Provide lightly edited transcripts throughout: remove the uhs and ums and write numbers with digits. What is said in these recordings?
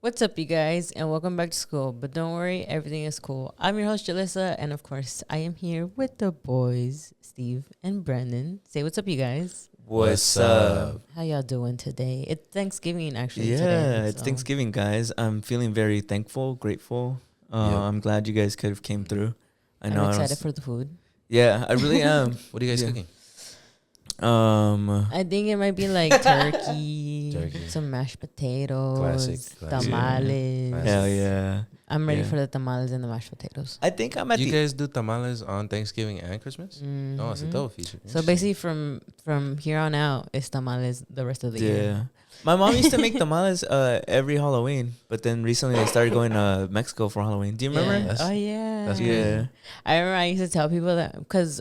What's up, you guys, and welcome back to school. But don't worry, everything is cool. I'm your host, Jalissa, and of course, I am here with the boys, Steve and Brendan. Say what's up, you guys. What's up? How y'all doing today? It's Thanksgiving, actually. Yeah, today, it's Thanksgiving, guys. I'm feeling very thankful, grateful. Yep. I'm glad you guys could have came through. I'm excited for the food. Yeah, I really am. What are you guys cooking? I think it might be like turkey, some mashed potatoes, Classic. tamales. Yeah. Hell yeah. I'm ready Yeah. for the tamales and the mashed potatoes. I think I'm at You the... guys do tamales on Thanksgiving and Christmas? Oh, it's a Mhm. double feature. So basically, from here on out, it's tamales the rest of the year. Yeah. My mom used to make tamales every Halloween, but then recently I started going to Mexico for Halloween. Do you remember? Yeah. That's- Oh yeah. that's Yeah. I remember I used to tell people that because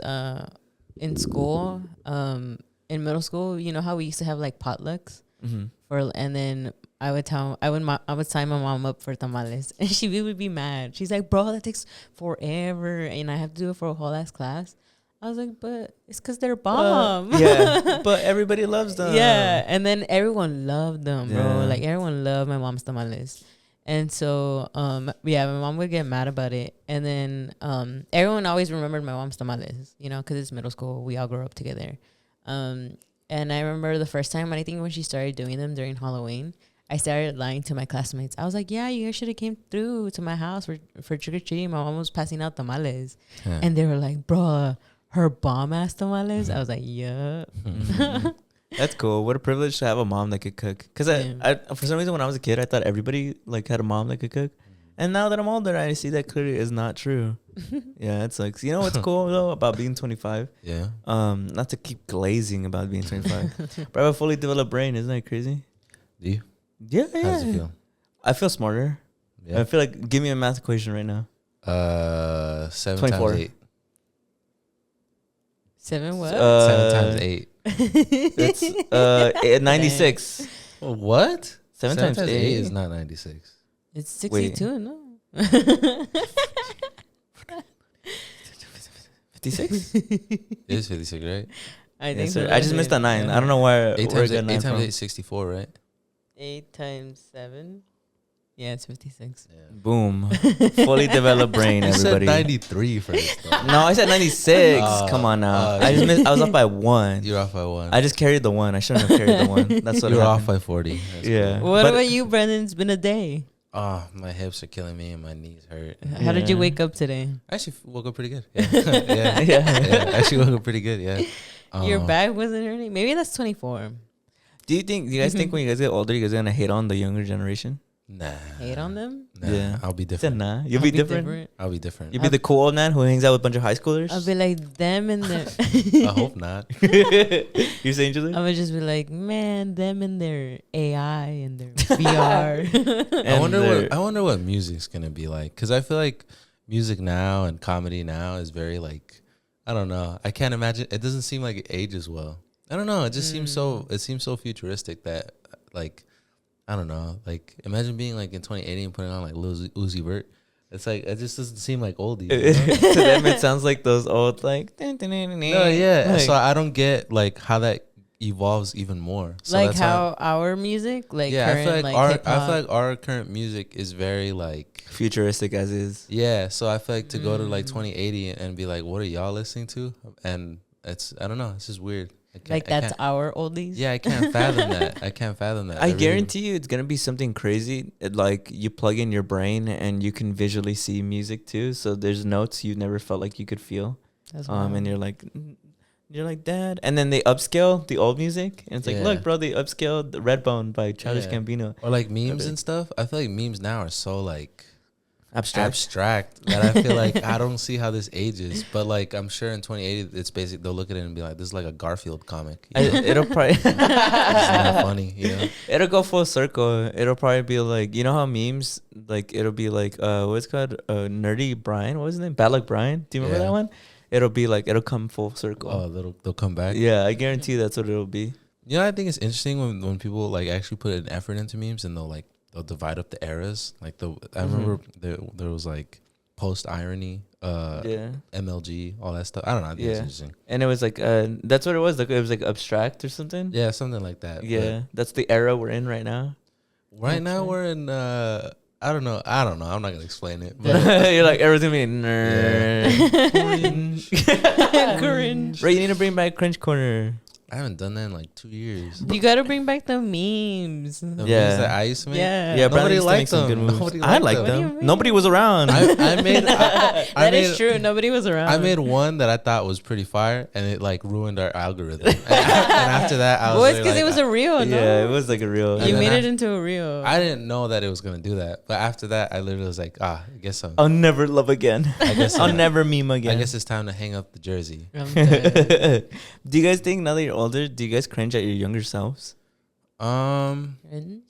in school, in middle school, you know how we used to have like potlucks and then I would sign my mom up for tamales, and she would be mad. She's like, "Bro, that takes forever, and I have to do it for a whole ass class." I was like, "But it's because they're bomb." Yeah, but everybody loves them. Yeah, and then everyone loved them, bro. Yeah. Like everyone loved my mom's tamales. And so, my mom would get mad about it. And then everyone always remembered my mom's tamales, you know, because it's middle school. We all grew up together. And I remember the first time, I think when she started doing them during Halloween, I started lying to my classmates. I was like, yeah, you guys should have came through to my house for trick-or-treating. My mom was passing out tamales. Yeah. And they were like, bruh, her bomb-ass tamales? I was like, yeah. That's cool. What a privilege to have a mom that could cook. Because I for some reason, when I was a kid, I thought everybody like had a mom that could cook. And now that I'm older, I see that clearly is not true. Yeah, it sucks. You know what's cool though about being 25? Yeah. Not to keep glazing about being 25, but I have a fully developed brain. Isn't that crazy? Do you? Yeah, yeah. How does it feel? I feel smarter. Yeah. I feel like, give me a math equation right now. 7 24. times 8. 7 what? 7 times 8. It's 96. What? 7 times 8 is not 96. It's 62, Wait. no? 56. It is 56, right? I Yes, think sir. so. I just missed a 9. I don't know where 8 where I times got 8, 9 8 from. times 8 is 64, right? 8 times 7? Yeah, it's 56. Yeah. Boom. Fully developed brain, You said everybody. 93 first. Though. No, I said 96. Oh, Come on now. oh, I just missed. I was off by 1. You're off by 1. I just carried the 1. I shouldn't have carried the 1. That's what You're off happened. by 40. That's Yeah. cool. What But- about you, Brendan? It's been a day. Oh, my hips are killing me and my knees hurt. How did you Yeah. wake up today? I actually woke up pretty good. Yeah. yeah. Yeah. I actually woke up pretty good. Yeah. Your back wasn't hurting? Maybe that's 24. Do you guys think when you guys get older, you guys are gonna hate on the younger generation? Nah. Hate on them? Nah, Yeah. I'll be Said different. nah. You'll I'll be different. I'll be different. You'll be the cool old man who hangs out with a bunch of high schoolers. I'll be like, them and their... I hope not. You saying Julie? I'm gonna just be like, man, them and their AI and their VR. I wonder what music's gonna be like, because I feel like music now and comedy now is very like, I don't know. I can't imagine. It doesn't seem like it ages well. I don't know. It just seems so. It seems so futuristic that like, I don't know. Like, imagine being like in 2080 and putting on like Lil Uzi Vert. It's like, it just doesn't seem like oldies. You know? To them, it sounds like those old like. No, yeah. Like- So I don't get like how that evolves even more. So like that's how our music, like yeah, current, I feel hip-hop. like our current music is very like futuristic as is. yeah. So I feel like to go to like 2080 and be like, what are y'all listening to? And it's I don't know. It's just weird. Like that's our oldies. Yeah, I can't fathom that. I can't fathom that. I really- guarantee you, it's gonna be something crazy. Like you plug in your brain and you can visually see music too. So there's notes you never felt like you could feel. That's And you're like, Dad. And then they upscale the old music, and it's like, Yeah. look, bro, they upscaled the Redbone by Childish Yeah. Gambino. or like memes Okay. and stuff. I feel like memes now are so like Abstract. that I feel like I don't see how this ages. But like I'm sure in 2080 it's basically they'll look at it and be like, this is like a Garfield comic. You know? It'll probably It's not funny, you know. it'll go full circle. It'll probably be like, you know how memes, like it'll be like what's it called, Nerdy Brian, what was his name, Bad Luck Brian, do you remember Yeah. that one? It'll be like, it'll come full circle. Oh, they'll come back. Yeah, I guarantee that's what it'll be. You know, I think it's interesting when people like actually put an effort into memes and they'll divide up the eras. Like I remember there was like post irony, MLG, all that stuff. I don't know. I think it's interesting. And it was like that's what it was. Like it was like abstract or something. Yeah, something like that. Yeah, that's the era we're in right now. Right now we're in. I don't know. I'm not gonna explain it. But You're like everything being nerd. Cringe. Right, you need to bring back Cringe Corner. I haven't done that in like 2 years. You gotta bring back the memes. The memes that I used to make. Yeah, nobody liked some them. good moves. Nobody I liked liked them. them. Nobody was around. I made. That is true. Nobody was around. I made one that I thought was pretty fire, and it like ruined our algorithm. and after that, I was. Well, it's because it was a reel. No? Yeah, it was like a reel. You made it into a reel. I didn't know that it was gonna do that, but after that, I literally was like, I guess so. I'll never love again. I guess I'll never meme again. I guess it's time to hang up the jersey. Do you guys think now that you're older, do you guys cringe at your younger selves? Cringe?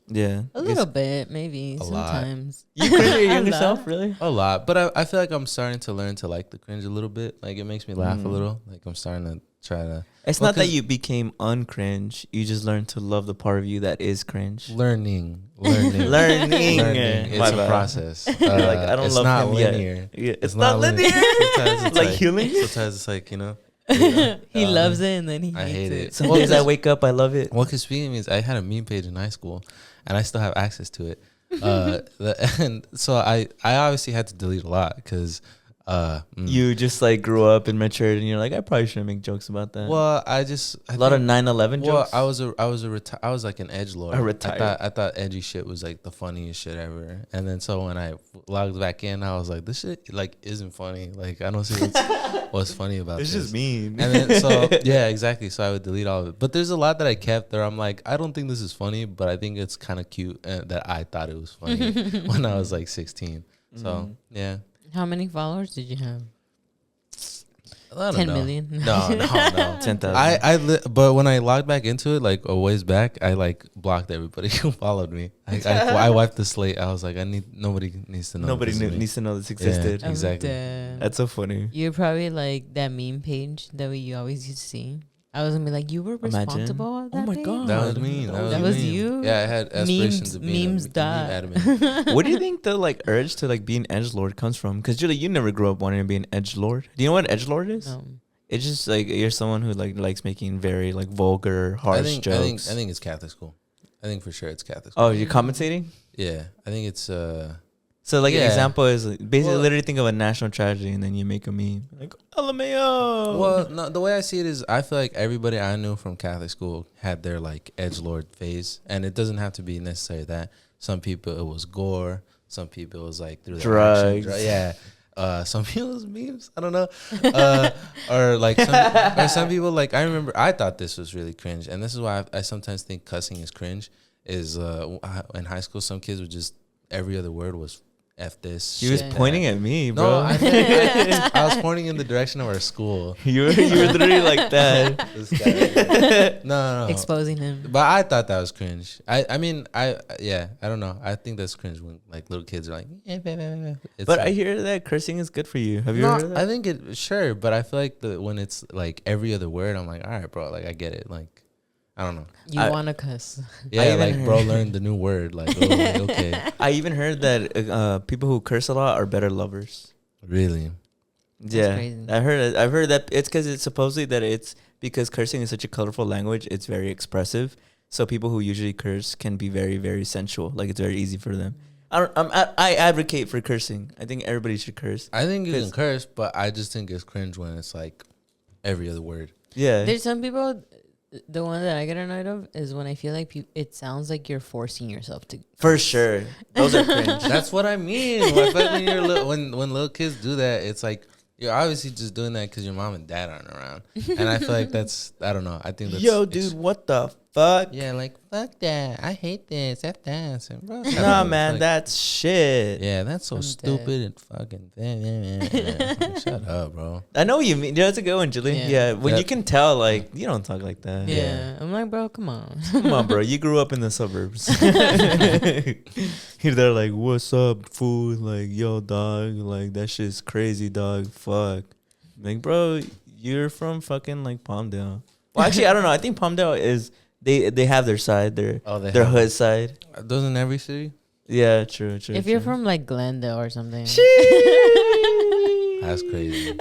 Yeah, A little bit, maybe. Sometimes. You cringe at your younger self, really? A lot, but I feel like I'm starting to learn to like the cringe a little bit. Like it makes me laugh a little. Like I'm starting to try to. It's not that you became uncringe. You just learned to love the part of you that is cringe. Learning. Learning. It's a process. Like I don't it's love not him linear. yet. Yeah, it's not linear. Sometimes it's like healing. Sometimes it's like He loves it and then he I hates hate it. it. Some days I wake up, I love it. Well, because speaking of memes, I had a meme page in high school, and I still have access to it. And so I obviously had to delete a lot because You just like grew up and matured, and you're like, I probably shouldn't make jokes about that. Well, I lot of 9/11 jokes. I was like an edgelord. retired. I thought edgy shit was like the funniest shit ever. And then so when I logged back in, I was like, this shit like isn't funny. Like I don't see what's funny about It's this. just mean. And then so yeah, exactly. So I would delete all of it. But there's a lot that I kept there. I'm like, I don't think this is funny, but I think it's kind of cute that I thought it was funny when I was like 16. So yeah. How many followers did you have? I don't 10 know. million? No. 10,000. But when I logged back into it, like a ways back, I like blocked everybody who followed me. I wiped the slate. I was like, nobody needs to know. Nobody needs to know this existed. Yeah, exactly. That's so funny. You're probably like that meme page that you always used to see. I was gonna be like, you were responsible of that. Oh my page? God. That was me. That was you? Yeah, I had aspirations of being memes a meme die. admin. Where do you think the like urge to like be an edgelord comes from? Because Julie, you never grew up wanting to be an edgelord. Do you know what edgelord is? No. It's just like you're someone who like likes making very like vulgar, harsh jokes. I think it's Catholic school. I think for sure it's Catholic school. Oh, you're commentating? Yeah, I think it's So like an Yeah. example is like, basically Well- literally think of a national tragedy and then you make a meme like LMAO. Well, no, the way I see it is I feel like everybody I knew from Catholic school had their like edgelord phase, and it doesn't have to be necessarily that. Some people it was gore, some people it was like through their Drugs. action, yeah. Some people it was memes. I don't know, or like some people like I remember I thought this was really cringe, and this is why I sometimes think cussing is cringe. Is in high school some kids would just every other word was F this. He was shit, pointing that. at me, No, bro. I was pointing in the direction of our school. you were literally like that. This guy. No. Exposing him. But I thought that was cringe. I mean, I don't know. I think that's cringe when like little kids are like. It's But like, I hear that cursing is good for you. Have you no, heard of that? I think it sure, but I feel like when it's like every other word, I'm like, all right, bro, like I get it. Like I don't know. You want to cuss. Yeah, even like bro learned the new word. Like okay, I even heard that people who curse a lot are better lovers. really. Yeah, crazy. I've heard that it's because it's supposedly that it's because cursing is such a colorful language. It's very expressive. So people who usually curse can be very, very sensual. Like it's very easy for them. I advocate for cursing. I think everybody should curse. I think you can curse, but I just think it's cringe when it's like every other word. Yeah. There's some people. The one that I get annoyed of is when I feel like it sounds like you're forcing yourself to. For sure. Those are cringe. That's what I mean. I feel like when you're when little kids do that, it's like you're obviously just doing that because your mom and dad aren't around. And I feel like that's I don't know. I think that's Yo, dude, what the fuck? Yeah, like fuck that. I hate this. F that. And bro, Nah, man, like, that's shit. yeah, that's so I'm stupid dead. and fucking. Like, shut up, bro. I know what you mean. That's a good one, Julie. Yeah. Yeah, when you can tell, like, you don't talk like that. Yeah. I'm like, bro, come on. Come on, bro. You grew up in the suburbs. They're like, what's up, fool? Like, yo, dog. Like, that shit's crazy, dog. Fuck. Like, bro, you're from fucking, like, Palmdale. Well, actually, I don't know. I think Palmdale is, they have their side, their Oh, they their have hood side. Doesn't every city? Yeah, true. If you're from like Glendale or something. That's crazy.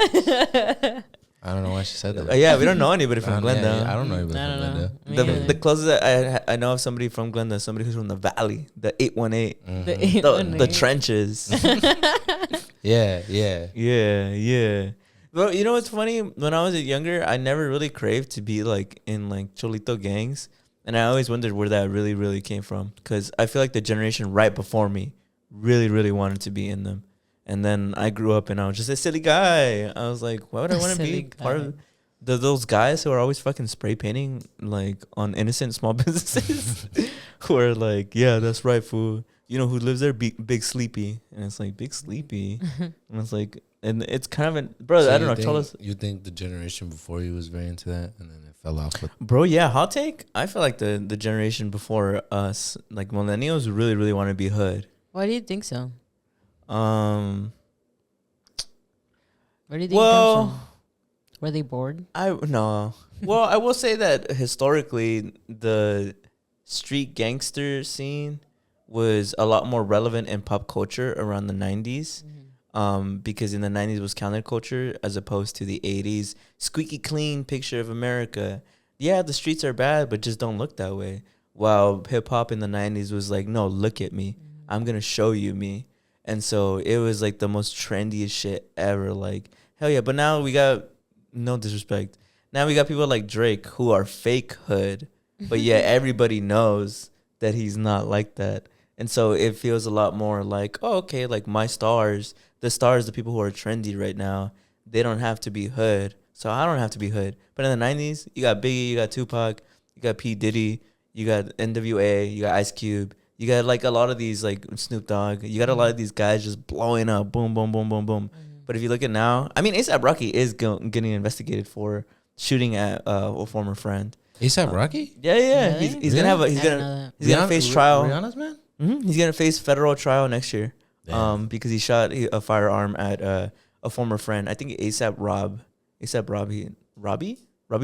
I don't know why she said that. Yeah, we don't know anybody from Glendale. Yeah, I don't know anybody from Glendale. The closest I know of somebody from Glendale, somebody who's from the Valley, the 818, The 818. the trenches. Yeah. But you know what's funny? When I was younger, I never really craved to be like in like Cholito gangs, and I always wondered where that really came from. Because I feel like the generation right before me really wanted to be in them. And then I grew up and I was just a silly guy. I was like, why would I want to be part of those guys who are always fucking spray painting like on innocent small businesses? Who are like, yeah, that's right, fool. You know who lives there? Big Sleepy. And it's like, Big Sleepy. And it's like, and it's kind of bro, So I don't know. Tell us. You think the generation before you was very into that and then it fell off? Bro, yeah, hot take. I feel like the generation before us, like millennials, really want to be hood. Why do you think so? Where do you think it comes from? Were they bored? No. Well, I will say that historically, the street gangster scene was a lot more relevant in pop culture around the 90s. Because in the 90s was counterculture as opposed to the 80s squeaky clean picture of America. Yeah, the streets are bad, but just don't look that way. While hip hop in the 90s was like, no, look at me. I'm going to show you me. And so it was like the most trendiest shit ever. Like, hell yeah. But now we got, no disrespect, now we got people like Drake who are fake hood. But yeah, everybody knows that he's not like that. And so it feels a lot more like, oh, okay, like my stars, the people who are trendy right now, they don't have to be hood. So I don't have to be hood. But in the 90s, you got Biggie, you got Tupac, you got P. Diddy, you got NWA, you got Ice Cube. You got like a lot of these like Snoop Dogg. You got a lot of these guys just blowing up. Boom, boom, boom, boom, boom. But if you look at now, I mean, A$AP Rocky is getting investigated for shooting at a former friend. A$AP Rocky? Yeah. Really? He's gonna face trial. Rihanna's man? Mm-hmm. He's gonna face federal trial next year. Because he shot a firearm at a former friend. I think Robbie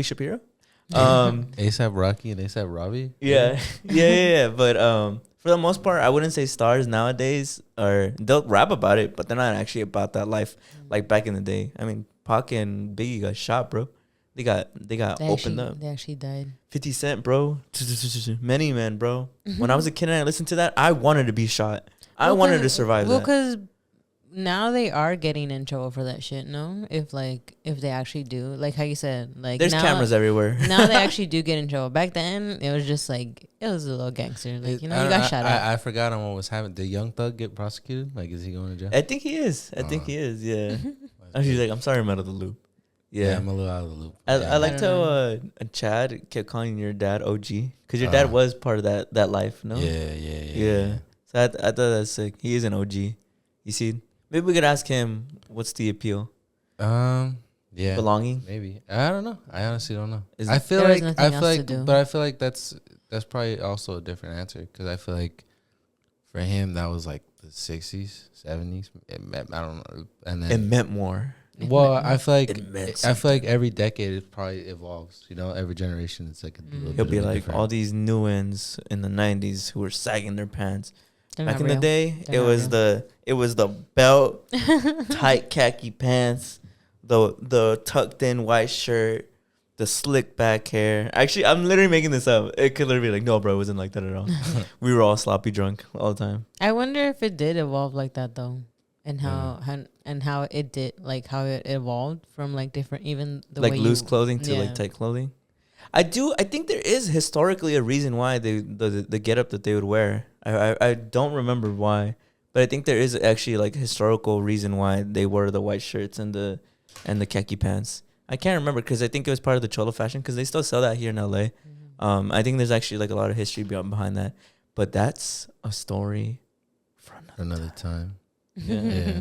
Shapiro. A$AP Rocky and A$AP Robbie? Yeah. But for the most part, I wouldn't say stars nowadays they'll rap about it, but they're not actually about that life like back in the day. I mean, Pac and Biggie got shot, bro. They opened up. They actually died. 50 Cent, bro. Many men, bro. When I was a kid and I listened to that, I wanted to be shot. I wanted to survive that. Well, because now they are getting in trouble for that shit, no? If they actually do. Like how you said. Like there's cameras everywhere. Now they actually do get in trouble. Back then, it was just like, it was a little gangster. Like, you got shot at. I forgot on what was happening. Did Young Thug get prosecuted? Like, is he going to jail? I think he is. Yeah. She's like, I'm sorry I'm out of the loop. Yeah, I'm a little out of the loop. I liked how Chad kept calling your dad OG. Because your dad was part of that life, no? Yeah. So I thought that's sick. He is an OG. You see? Maybe we could ask him, what's the appeal? Yeah. Belonging? Maybe. I don't know. I honestly don't know. I feel like that's probably also a different answer. Because I feel like for him, that was like the 60s, 70s. I don't know. And then it meant more. Well, I feel like every decade it probably evolves. You know, every generation it's like a little He'll bit be like different. all these new ones in the 90s who were sagging their pants. They're Back not in real. the day, They're it was the belt, tight khaki pants, the tucked in white shirt, the slick back hair. Actually, I'm literally making this up. It could literally be like, no, bro, it wasn't like that at all. We were all sloppy drunk all the time. I wonder if it did evolve like that though, and how it did, like how it evolved from like different, even the like way loose clothing to like tight clothing. I think there is historically a reason why the getup that they would wear. I don't remember why, but I think there is actually like a historical reason why they wore the white shirts and the khaki pants. I can't remember because I think it was part of the Cholo fashion because they still sell that here in LA. I think there's actually like a lot of history behind that, but that's a story for another time. Yeah.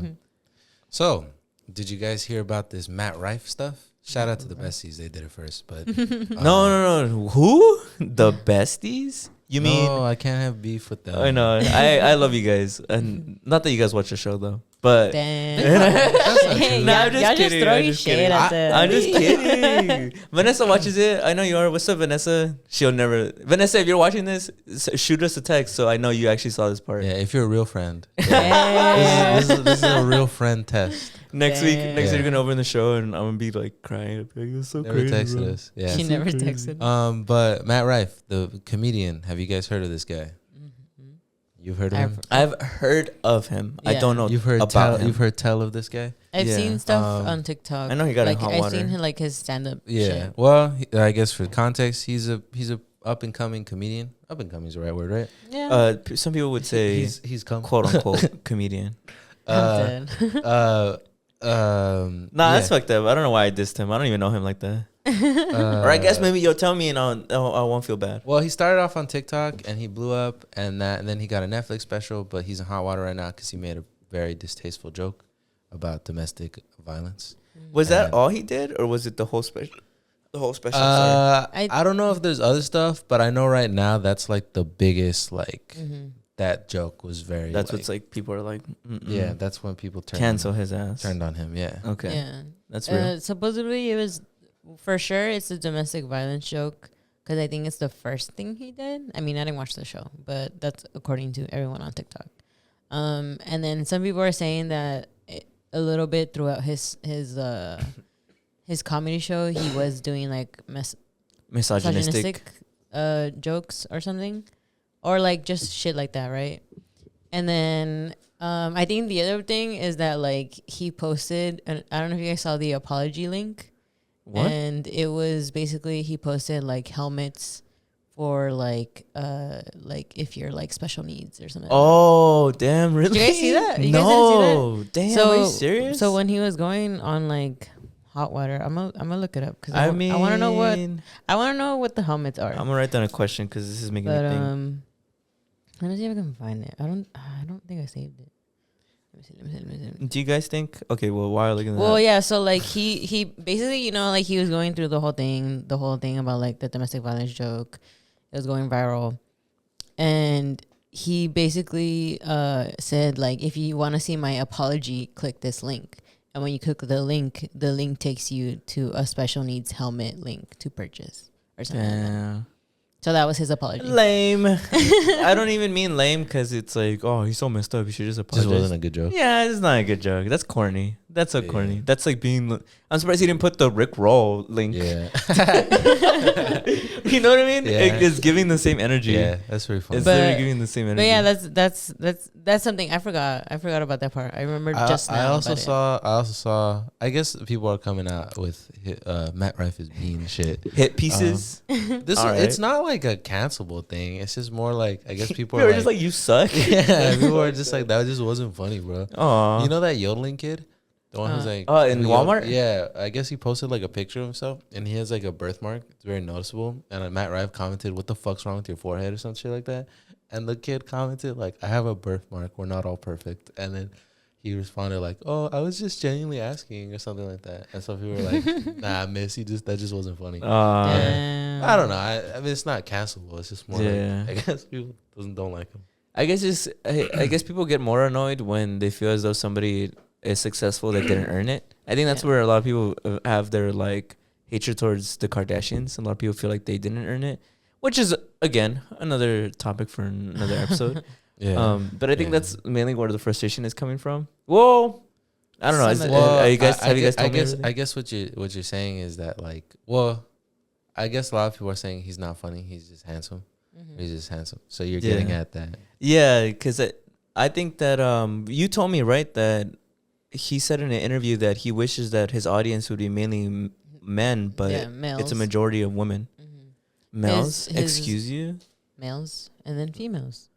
So, did you guys hear about this Matt Riffe stuff? Shout out to the besties, they did it first. But no. Who? The besties? You mean? No, I can't have beef with them. I know. I love you guys, and not that you guys watch the show though, but Damn. No, I'm just y'all kidding. just throwing I'm just shade kidding. at the. I'm just kidding. Vanessa watches it. I know you are. What's up, Vanessa? She'll never. Vanessa, if you're watching this, shoot us a text so I know you actually saw this part. Yeah, if you're a real friend. Yeah. This is a real friend test. Next week, Damn. you're gonna open the show and I'm gonna be like crying. I'll be like, it's so Never crazy. texted bro. us. Yeah. She so never crazy. texted. But Matt Rife, the comedian, have you guys heard of this guy? You've heard of him? I've heard of him. I Yeah. don't know You've heard about him. You've heard tell of this guy? I've Yeah. seen stuff on TikTok. I know he got like in hot I've water. seen like his stand up. Yeah. Shit. Well, I guess for context, he's a up and coming comedian. Up and coming is the right word, right? Yeah. Some people would say He's come. quote unquote comedian. Uh, I'm dead. Nah, that's fucked up. I don't know why I dissed him. I don't even know him like that. Or I guess maybe you'll tell me and I won't feel bad. Well, he started off on TikTok and he blew up, and then he got a Netflix special, but he's in hot water right now because he made a very distasteful joke about domestic violence. Was that And- all he did, or was it the whole special? The whole special. Sorry. I don't know if there's other stuff, but I know right now that's like the biggest, like Mhm. that joke was very. That's what's like. People are like, Yeah, that's when people cancel his ass. turned on him. Yeah. Okay, Yeah. that's real. Supposedly it was for sure. It's a domestic violence joke because I think it's the first thing he did. I mean, I didn't watch the show, but that's according to everyone on TikTok. And then some people are saying that a little bit throughout his comedy show, he was doing like Misogynistic. jokes or something, or like just shit like that, right? And then I think the other thing is that like he posted, and I don't know if you guys saw the apology link. What? And it was basically he posted like helmets for like if you're like special needs or something. Oh, damn! Really? Did you guys see that? You guys No, damn. So- Are you serious? So when he was going on like hot water, I'm gonna look it up because I mean, I want to know what the helmets are. I'm gonna write down a question because this is making But me think. let me see if I can find it. I don't think I saved it. Let me see. Do you guys think? Okay, well, while looking at Well, that, yeah. So like he basically, like he was going through the whole thing about like the domestic violence joke. It was going viral, and he basically said like, if you want to see my apology, click this link. And when you click the link takes you to a special needs helmet link to purchase or something. Like that. yeah. So that was his apology. Lame. I don't even mean lame because it's like, oh, he's so messed up. You should just apologize. Just wasn't a good joke. Yeah, it's not a good joke. That's corny. That's so Yeah. corny. That's like being. I'm surprised he didn't put the Rick Roll link. Yeah. You know what I mean? Yeah. It's giving the same energy. Yeah, that's very funny. It's But- literally giving the same energy. But yeah, that's something I forgot. I forgot about that part. I remember just now. I also about saw. I guess people are coming out with Matt Rife is mean shit. hit pieces. This All right. It's not like a cancelable thing. It's just more like I guess people People are are just like, you suck. yeah, people are just like that. Just wasn't funny, bro. Aw. You know that yodeling kid, the one who's Uh. like In who Walmart? Yeah, I guess he posted like a picture of himself, and he has like a birthmark. It's very noticeable. And Matt Rife commented, "What the fuck's wrong with your forehead?" or some shit like that. And the kid commented like, "I have a birthmark. We're not all perfect." And then he responded like, "Oh, I was just genuinely asking," or something like that. And so people were like, "Nah, miss, that just wasn't funny." Damn. I don't know. I mean, it's not cancelable. It's just more. Yeah. Like, I guess people don't like him. I guess people get more annoyed when they feel as though somebody is successful that didn't earn it. I think that's Yeah. where a lot of people have their like hatred towards the Kardashians. A lot of people feel like they didn't earn it, which is again another topic for another episode. Yeah. But I think Yeah. that's mainly where the frustration is coming from. Whoa, I don't know. Some Is, of are you guys? I Have you guys guess, told me? I everything? guess what you're saying is that like, well, I guess a lot of people are saying he's not funny. He's just handsome. Mhm. He's just handsome. So you're Yeah. getting at that. Yeah, because I think that you told me right that he said in an interview that he wishes that his audience would be mainly men, but Yeah, it's a males. majority of women. Mhm. Males, His- excuse you. Males and then females.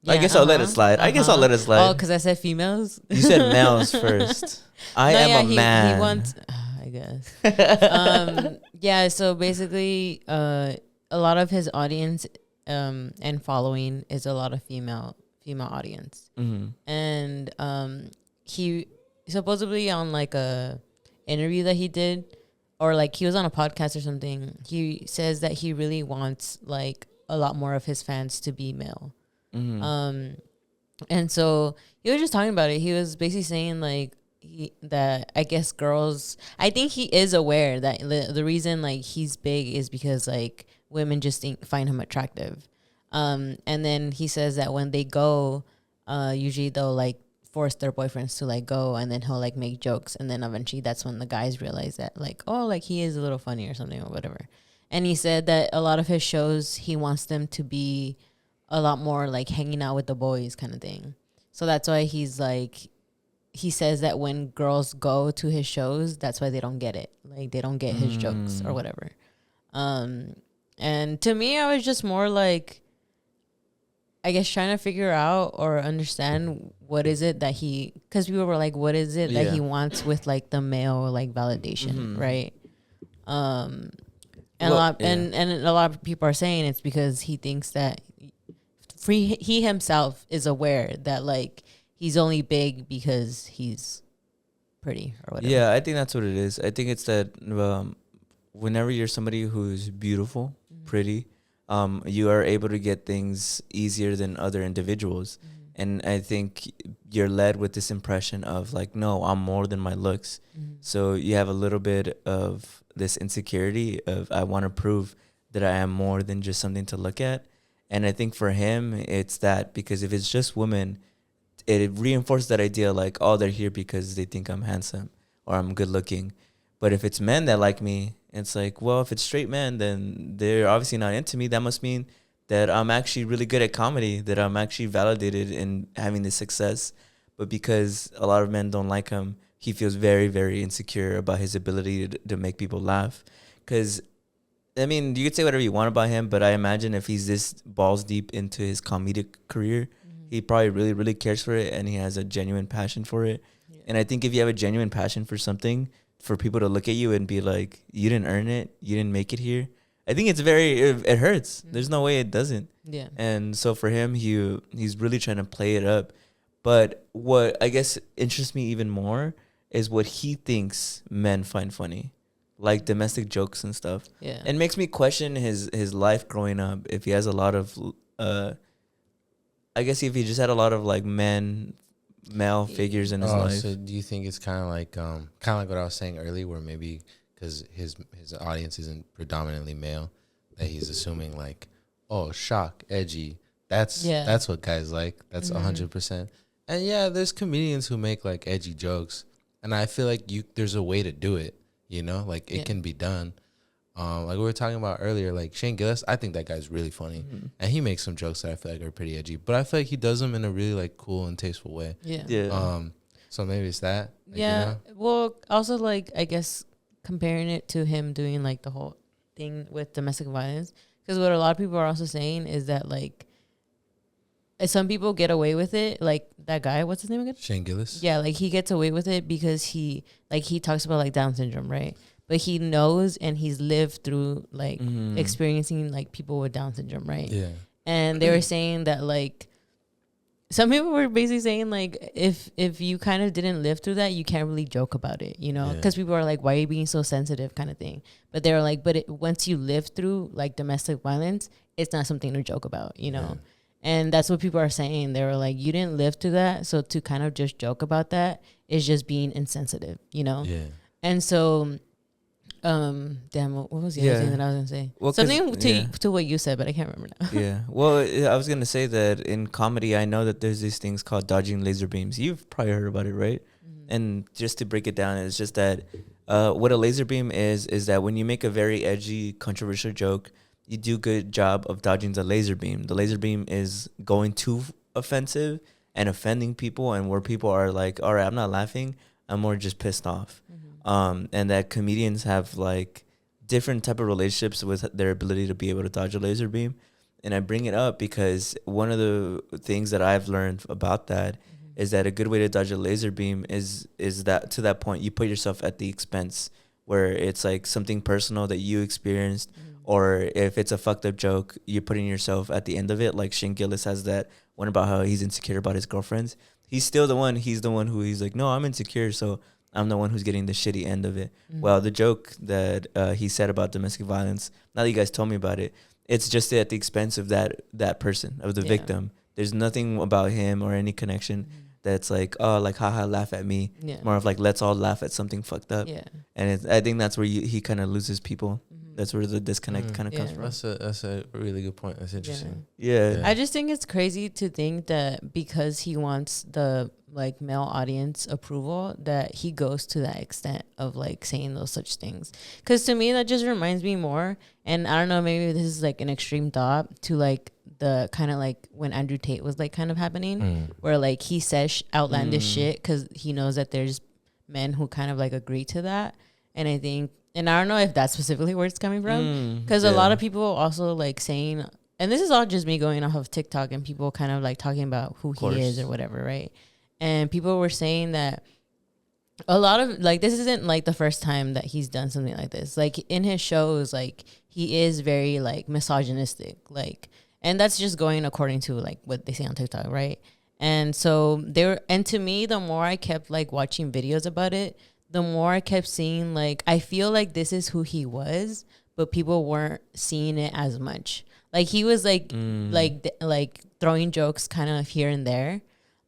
I guess I'll let it slide. I guess I'll let it slide. Oh, because I said females. You said males first. I am a man. He wants, I guess. Yeah. So basically, a lot of his audience and following is a lot of female audience, Mhm. and he supposedly on like a interview that he did, or like he was on a podcast or something. He says that he really wants like a lot more of his fans to be male. Mm-hmm. And so he was just talking about it. He was basically saying like that I guess girls, I think he is aware that the reason like he's big is because like women just find him attractive. And then he says that when they go, usually they'll like force their boyfriends to like go, and then he'll like make jokes, and then eventually that's when the guys realize that like, oh, like he is a little funny or something or whatever. And he said that a lot of his shows he wants them to be a lot more like hanging out with the boys kind of thing. So that's why he's like, he says that when girls go to his shows, that's why they don't get it, like they don't get his jokes or whatever. And to me, I was just more like, I guess trying to figure out or understand what is it that he, because people were like, what is it that he wants with like the male like validation, right? And a lot and a lot of people are saying it's because he thinks that he himself is aware that like he's only big because he's pretty or whatever. Yeah, I think that's what it is. I think it's that whenever you're somebody who's beautiful, pretty, you are able to get things easier than other individuals. And I think you're led with this impression of like, no, I'm more than my looks. So you have a little bit of this insecurity of I want to prove that I am more than just something to look at. And I think for him, it's that, because if it's just women, it reinforces that idea like, oh, they're here because they think I'm handsome or I'm good looking. But if it's men that like me, it's like, well, if it's straight men, then they're obviously not into me. That must mean that I'm actually really good at comedy, that I'm actually validated in having this success. But because a lot of men don't like him, he feels very, very insecure about his ability to make people laugh. Because, I mean, you could say whatever you want about him, but I imagine if he's this balls deep into his comedic career, he probably really, really cares for it, and he has a genuine passion for it. Yeah. And I think if you have a genuine passion for something, for people to look at you and be like, you didn't earn it, you didn't make it here, I think it's it hurts. There's no way it doesn't. Yeah. And so for him, he's really trying to play it up. But what I guess interests me even more is what he thinks men find funny, like domestic jokes and stuff. Yeah. It makes me question his life growing up. If he has a lot of, I guess if he just had a lot of like male figures in his life. So do you think it's kind of like what I was saying earlier, where maybe because his audience isn't predominantly male, that he's assuming like, oh, shock, edgy, that's what guys like. That's 100%. And yeah, there's comedians who make like edgy jokes, and I feel like there's a way to do it. You know, like it can be done. Like we were talking about earlier, like Shane Gillis, I think that guy's really funny, and he makes some jokes that I feel like are pretty edgy, but I feel like he does them in a really like cool and tasteful way. Yeah. So maybe it's that. Like, yeah. You know? Well, also like I guess comparing it to him doing like the whole thing with domestic violence, because what a lot of people are also saying is that like some people get away with it, like that guy, what's his name again? Shane Gillis. Yeah, like he gets away with it because he talks about like Down syndrome, right? But he knows and he's lived through like experiencing like people with Down syndrome, right? Yeah. And they were saying that like some people were basically saying like if you kind of didn't live through that, you can't really joke about it, you know? Because people are like, why are you being so sensitive kind of thing? But they were like, once you live through like domestic violence, it's not something to joke about, you know? Yeah. And that's what people are saying. They were like, you didn't live through that, so to kind of just joke about that is just being insensitive, you know? Yeah. And so... what was the other thing that I was gonna say? Well, something to what you said, but I can't remember now. Yeah. Well, I was gonna say that in comedy, I know that there's these things called dodging laser beams. You've probably heard about it, right? And just to break it down, it's just that what a laser beam is that when you make a very edgy, controversial joke, you do a good job of dodging the laser beam. The laser beam is going too offensive and offending people, and where people are like, all right, I'm not laughing, I'm more just pissed off. And that comedians have like different type of relationships with their ability to be able to dodge a laser beam. And I bring it up because one of the things that I've learned about that is that a good way to dodge a laser beam is that to that point, you put yourself at the expense, where it's like something personal that you experienced, or if it's a fucked up joke, you're putting yourself at the end of it. Like Shane Gillis has that one about how he's insecure about his girlfriends. He's the one who he's like, no, I'm insecure, so I'm the one who's getting the shitty end of it. Well, the joke that he said about domestic violence, now that you guys told me about it, it's just at the expense of that person, of the victim. There's nothing about him or any connection that's like, oh, like, haha, laugh at me. Yeah. More of like, let's all laugh at something fucked up. Yeah. And I think that's where he kind of loses people. That's where the disconnect kind of comes from. That's a really good point. That's interesting. Yeah. I just think it's crazy to think that because he wants the like male audience approval, that he goes to that extent of like saying those such things. Because to me, that just reminds me more. And I don't know, maybe this is like an extreme thought to like the kind of like when Andrew Tate was like kind of happening, where like he says outlandish shit because he knows that there's men who kind of like agree to that. And I think, and I don't know if that's specifically where it's coming from, because a lot of people also like saying, and this is all just me going off of TikTok and people kind of like talking about who he is or whatever, right? And people were saying that a lot of like, this isn't like the first time that he's done something like this. Like in his shows, like he is very like misogynistic, like, and that's just going according to like what they say on TikTok, right? And so and to me, the more I kept like watching videos about it, the more I kept seeing like, I feel like this is who he was, but people weren't seeing it as much. Like he was like like throwing jokes kind of here and there.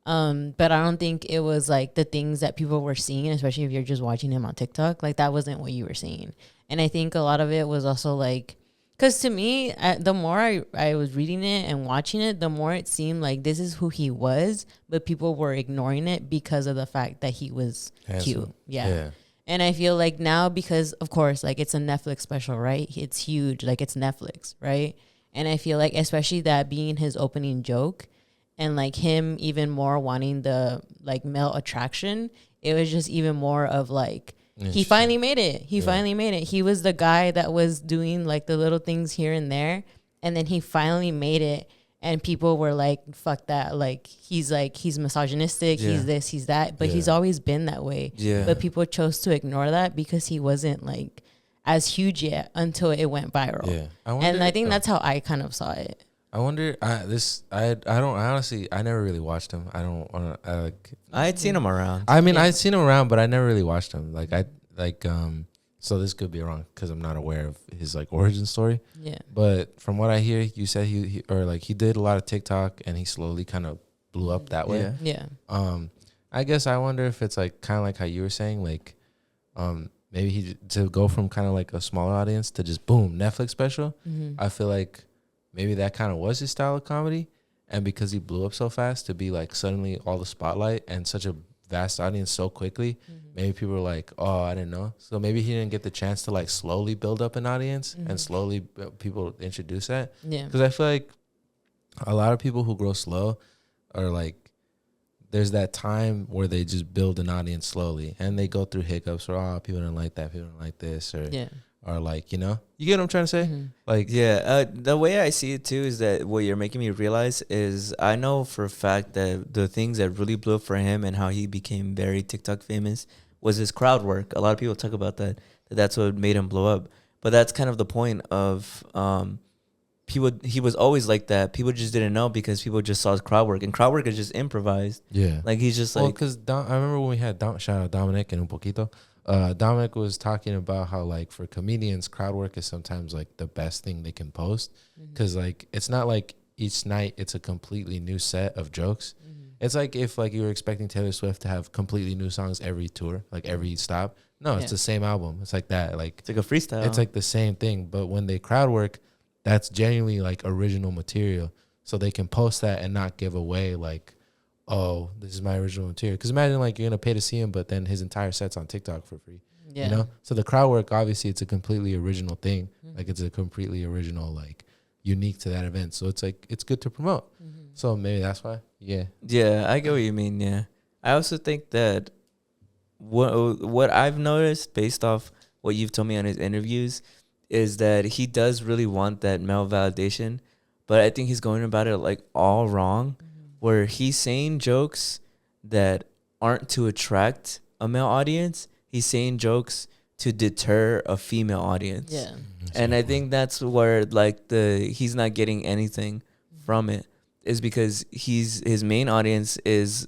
But I don't think it was like the things that people were seeing, especially if you're just watching him on TikTok. Like that wasn't what you were seeing. And I think a lot of it was also like, because to me, the more I was reading it and watching it, the more it seemed like this is who he was, but people were ignoring it because of the fact that he was cute. Yeah. And I feel like now, because of course, like it's a Netflix special, right? It's huge. Like it's Netflix, right? And I feel like especially that being his opening joke and like him even more wanting the like male attraction, it was just even more of like, he finally made it. He finally made it. He was the guy that was doing like the little things here and there. And then he finally made it. And people were like, fuck that. Like, he's misogynistic. He's this, he's that. But he's always been that way. Yeah. But people chose to ignore that because he wasn't like as huge yet until it went viral. Yeah. And I think that's how I kind of saw it. I wonder. I never really watched him. I had seen him around. I mean, I'd seen him around, but I never really watched him. So this could be wrong because I'm not aware of his like origin story. Yeah. But from what I hear, you said he did a lot of TikTok and he slowly kind of blew up that way. Yeah. I guess I wonder if it's like kind of like how you were saying, like, maybe to go from kind of like a smaller audience to just boom Netflix special. I feel like maybe that kind of was his style of comedy. And because he blew up so fast to be like suddenly all the spotlight and such a vast audience so quickly, maybe people were like, oh, I didn't know. So maybe he didn't get the chance to like slowly build up an audience and slowly people introduce that. Yeah. Because I feel like a lot of people who grow slow are like, there's that time where they just build an audience slowly and they go through hiccups or, oh, people don't like that, people don't like this, or or like, you know, you get what I'm trying to say? Like, the way I see it too is that what you're making me realize is I know for a fact that the things that really blew up for him and how he became very TikTok famous was his crowd work. A lot of people talk about that's what made him blow up. But that's kind of the point of he was always like that. People just didn't know because people just saw his crowd work, and crowd work is just improvised. Yeah, like he's just like, because I remember when we had shout out Dominic and Un Poquito. Dominic was talking about how like for comedians, crowd work is sometimes like the best thing they can post because like it's not like each night it's a completely new set of jokes. It's like if like you were expecting Taylor Swift to have completely new songs every tour, like every stop. No, it's the same album. It's like that. Like it's like a freestyle. It's like the same thing. But when they crowd work, that's genuinely like original material. So they can post that and not give away like, oh, this is my original material. Because imagine like you're going to pay to see him, but then his entire set's on TikTok for free. Yeah. You know? So the crowd work, obviously, it's a completely original thing. Like it's a completely original, like unique to that event. So it's like, it's good to promote. So maybe that's why. Yeah. Yeah, I get what you mean. Yeah. I also think that what I've noticed based off what you've told me on his interviews is that he does really want that male validation, but I think he's going about it like all wrong, where he's saying jokes that aren't to attract a male audience. He's saying jokes to deter a female audience. Yeah. And I think that's where like he's not getting anything from it, is because his main audience is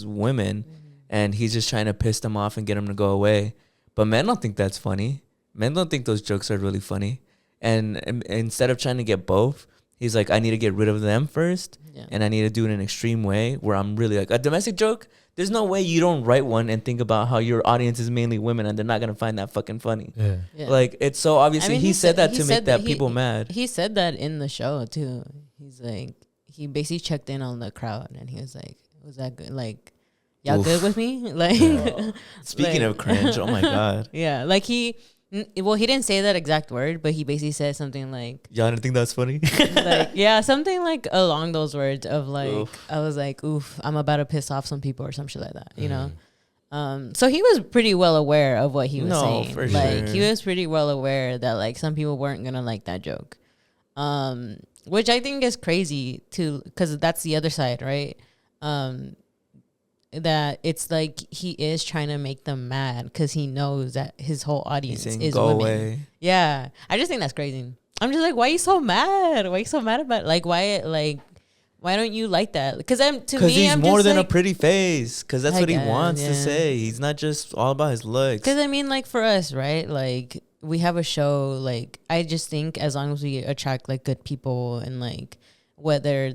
women, and he's just trying to piss them off and get them to go away. But men don't think that's funny. Men don't think those jokes are really funny. and instead of trying to get both, he's like, I need to get rid of them first, and I need to do it in an extreme way where I'm really like a domestic joke. There's no way you don't write one and think about how your audience is mainly women and they're not gonna find that fucking funny. Like it's so obviously he said that to make that people mad. He said that in the show too. He's like, he basically checked in on the crowd and he was like, was that good? Like, y'all good with me? Like, speaking of cringe, oh my god. Yeah, like he didn't say that exact word, but he basically said something like, y'all didn't think that's funny? Like, yeah, something like along those words of like, oof. I was like, oof, I'm about to piss off some people or some shit like that, you know? So he was pretty well aware of what he was saying. For like, sure. He was pretty well aware that like some people weren't gonna like that joke. Which I think is crazy too, because that's the other side, right? That it's like he is trying to make them mad because he knows that his whole audience is go women. Away. Yeah, I just think that's crazy. I'm just like, why are you so mad? Why are you so mad about it? Like, why don't you like that? Because he's more than like, a pretty face. Because that's what he wants to yeah. say. He's not just all about his looks. Because I mean, like for us, right? Like we have a show. Like I just think as long as we attract like good people and like whether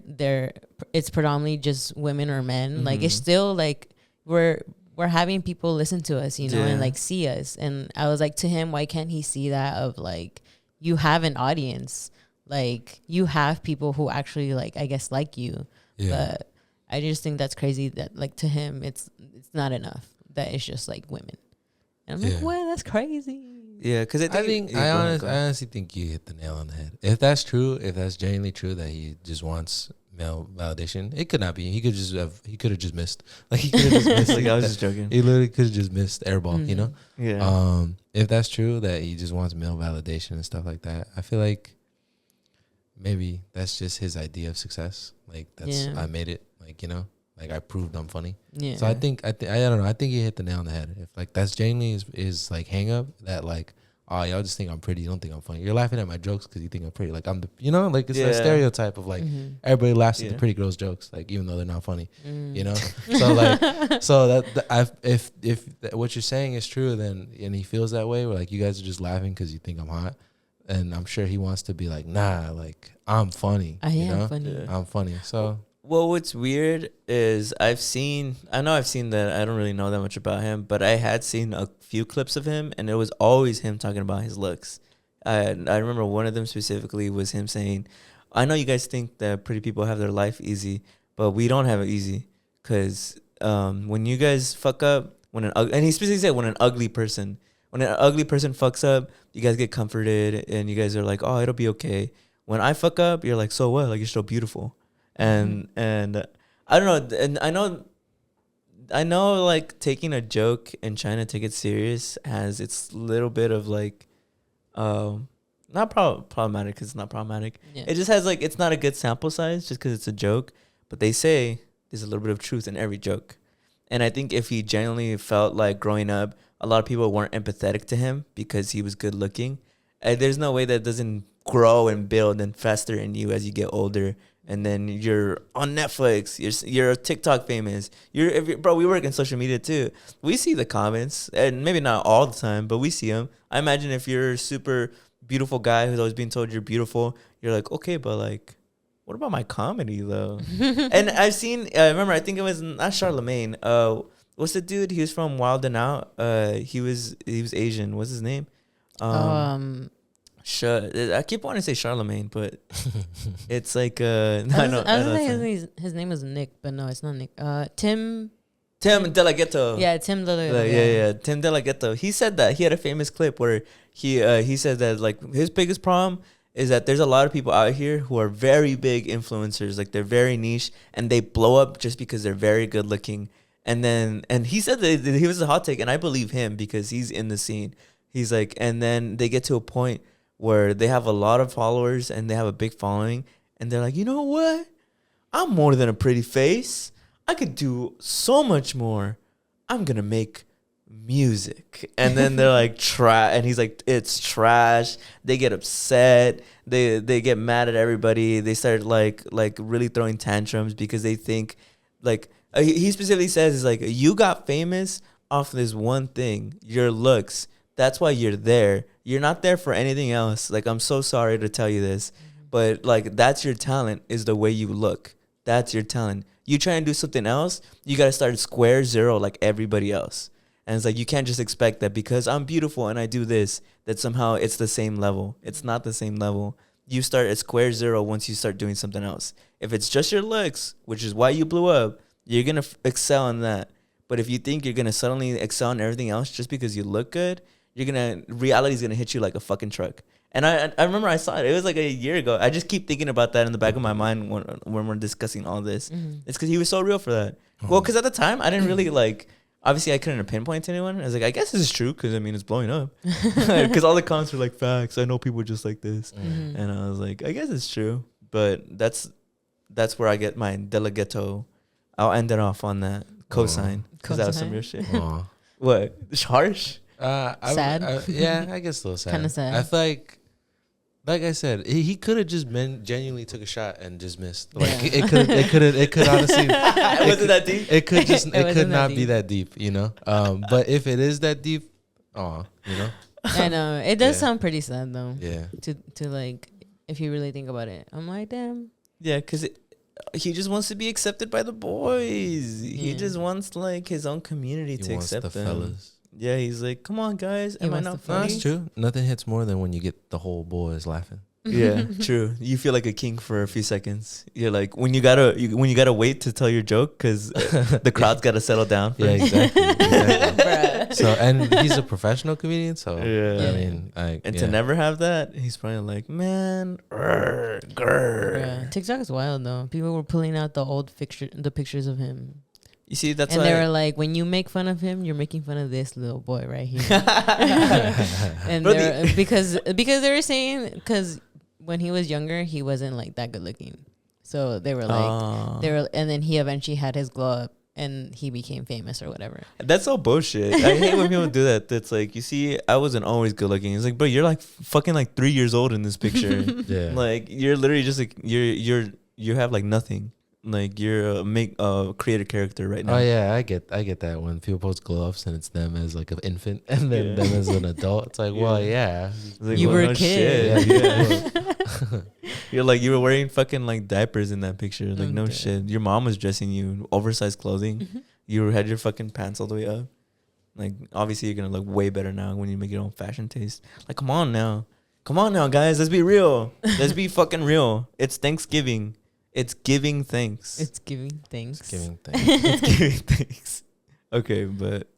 it's predominantly just women or men, like it's still like we're having people listen to us, you know, and like see us. And I was like to him, why can't he see that of like you have an audience, like you have people who actually like I guess like you, but I just think that's crazy that like to him it's not enough that it's just like women. And I'm like, what? That's crazy. Yeah, because I honestly think you hit the nail on the head. If that's true, if that's genuinely true that he just wants male validation, it could not be. He could have just missed. Like he could have just missed. Like I was just joking. He literally could have just missed airball. You know. Yeah. If that's true that he just wants male validation and stuff like that, I feel like maybe that's just his idea of success. Like that's I made it. Like, you know. Like I proved I'm funny. Yeah. So I don't know. I think you hit the nail on the head. If like that's genuinely is like hang up that like, oh y'all just think I'm pretty. You don't think I'm funny. You're laughing at my jokes because you think I'm pretty. Like I'm the, you know, like it's a stereotype of like everybody laughs at the pretty girls' jokes, like even though they're not funny. You know. So like if what you're saying is true, then and he feels that way, where like you guys are just laughing because you think I'm hot, and I'm sure he wants to be like, nah, like I'm funny. I am funny. Yeah. I'm funny. So. Well, what's weird is I know I've seen that. I don't really know that much about him, but I had seen a few clips of him, and it was always him talking about his looks. I remember one of them specifically was him saying, I know you guys think that pretty people have their life easy, but we don't have it easy. Because when you guys fuck up, and he specifically said when an ugly person fucks up, you guys get comforted, and you guys are like, oh, it'll be okay. When I fuck up, you're like, so what? Like, you're still beautiful. And I don't know, and I know like taking a joke and trying to take it serious has its little bit of like not problematic because it's not problematic. It just has like, it's not a good sample size just because it's a joke, but they say there's a little bit of truth in every joke. And I think if he genuinely felt like growing up a lot of people weren't empathetic to him because he was good looking, there's no way that doesn't grow and build and fester in you as you get older. And then you're on Netflix. You're TikTok famous. Bro, we work in social media too. We see the comments, and maybe not all the time, but we see them. I imagine if you're a super beautiful guy who's always being told you're beautiful, you're like, okay, but like, what about my comedy though? And I've seen. Remember, I think it was not Charlemagne. What's the dude? He was from Wild 'N Out. He was Asian. What's his name? I keep wanting to say Charlemagne, but it's like I was saying his name was Nick, but no, it's not Nick. Tim De La Ghetto. Yeah, Tim De La Ghetto. Yeah, Tim De La Ghetto. He said that he had a famous clip where he said that like his biggest problem is that there's a lot of people out here who are very big influencers, like they're very niche and they blow up just because they're very good looking. And he said that he was a hot take, and I believe him because he's in the scene. He's like, and then they get to a point where they have a lot of followers and they have a big following, and they're like, you know what? I'm more than a pretty face. I could do so much more. I'm gonna make music. And then they're like, trash. And he's like, it's trash. They get upset. They get mad at everybody. They start like really throwing tantrums because they think like he specifically says is like, you got famous off this one thing, your looks. That's why you're there. You're not there for anything else. Like, I'm so sorry to tell you this, but like, that's your talent, is the way you look. That's your talent. You try and do something else, you got to start at square zero like everybody else. And it's like, you can't just expect that because I'm beautiful and I do this, that somehow it's the same level. It's not the same level. You start at square zero once you start doing something else. If it's just your looks, which is why you blew up, you're going to excel in that. But if you think you're going to suddenly excel in everything else just because you look good, reality's going to hit you like a fucking truck. And I remember I saw it. It was like a year ago. I just keep thinking about that in the back of my mind when we're discussing all this. It's because he was so real for that. Well, because at the time, I didn't really like... Obviously, I couldn't pinpoint to anyone. I was like, I guess this is true because, I mean, it's blowing up. Because all the comments were like, facts. I know people just like this. And I was like, I guess it's true. But that's where I get my delegato. I'll end it off on that. Cosign. Because that was some real shit. What? It's harsh? Sad? Yeah, I guess a little sad. Kind of sad. I feel like I said, he could have just genuinely took a shot and just missed. Like it could honestly. Was it that deep? It could not be that deep, you know. But if it is that deep, you know. I know it does sound pretty sad though. Yeah. To like, if you really think about it, I'm like, damn. Yeah, because he just wants to be accepted by the boys. He just wants like his own community to accept him. Fellas. Yeah, he's like, come on, guys. Am I not funny? That's true. Nothing hits more than when you get the whole boys laughing. Yeah, true. You feel like a king for a few seconds. You're like, when you gotta wait to tell your joke because the crowd's gotta settle down. Yeah, exactly. So, and he's a professional comedian, so yeah. I mean, to never have that, he's probably like, man, grr. TikTok is wild though. People were pulling out the pictures of him. You see, that's and why they were like, when you make fun of him, you're making fun of this little boy right here. And because they were saying, because when he was younger, he wasn't like that good looking. So they were like, and then he eventually had his glow up and he became famous or whatever. That's all bullshit. I hate when people do that. That's like, you see, I wasn't always good looking. It's like, bro, you're like fucking like 3 years old in this picture. Yeah. Like, you're literally just like, you have like nothing. Like, you're a created character right now. Oh yeah, I get that when people post glow ups and it's them as like an infant and then them as an adult. It's like, well, yeah, like, you were a kid. Yeah. You're like, you were wearing fucking like diapers in that picture. Like, no shit. Your mom was dressing you in oversized clothing. You had your fucking pants all the way up. Like, obviously, you're gonna look way better now when you make your own fashion taste. Like, come on now, guys. Let's be real. Let's be fucking real. It's Thanksgiving. It's giving thanks. It's giving thanks. It's giving thanks. Okay, but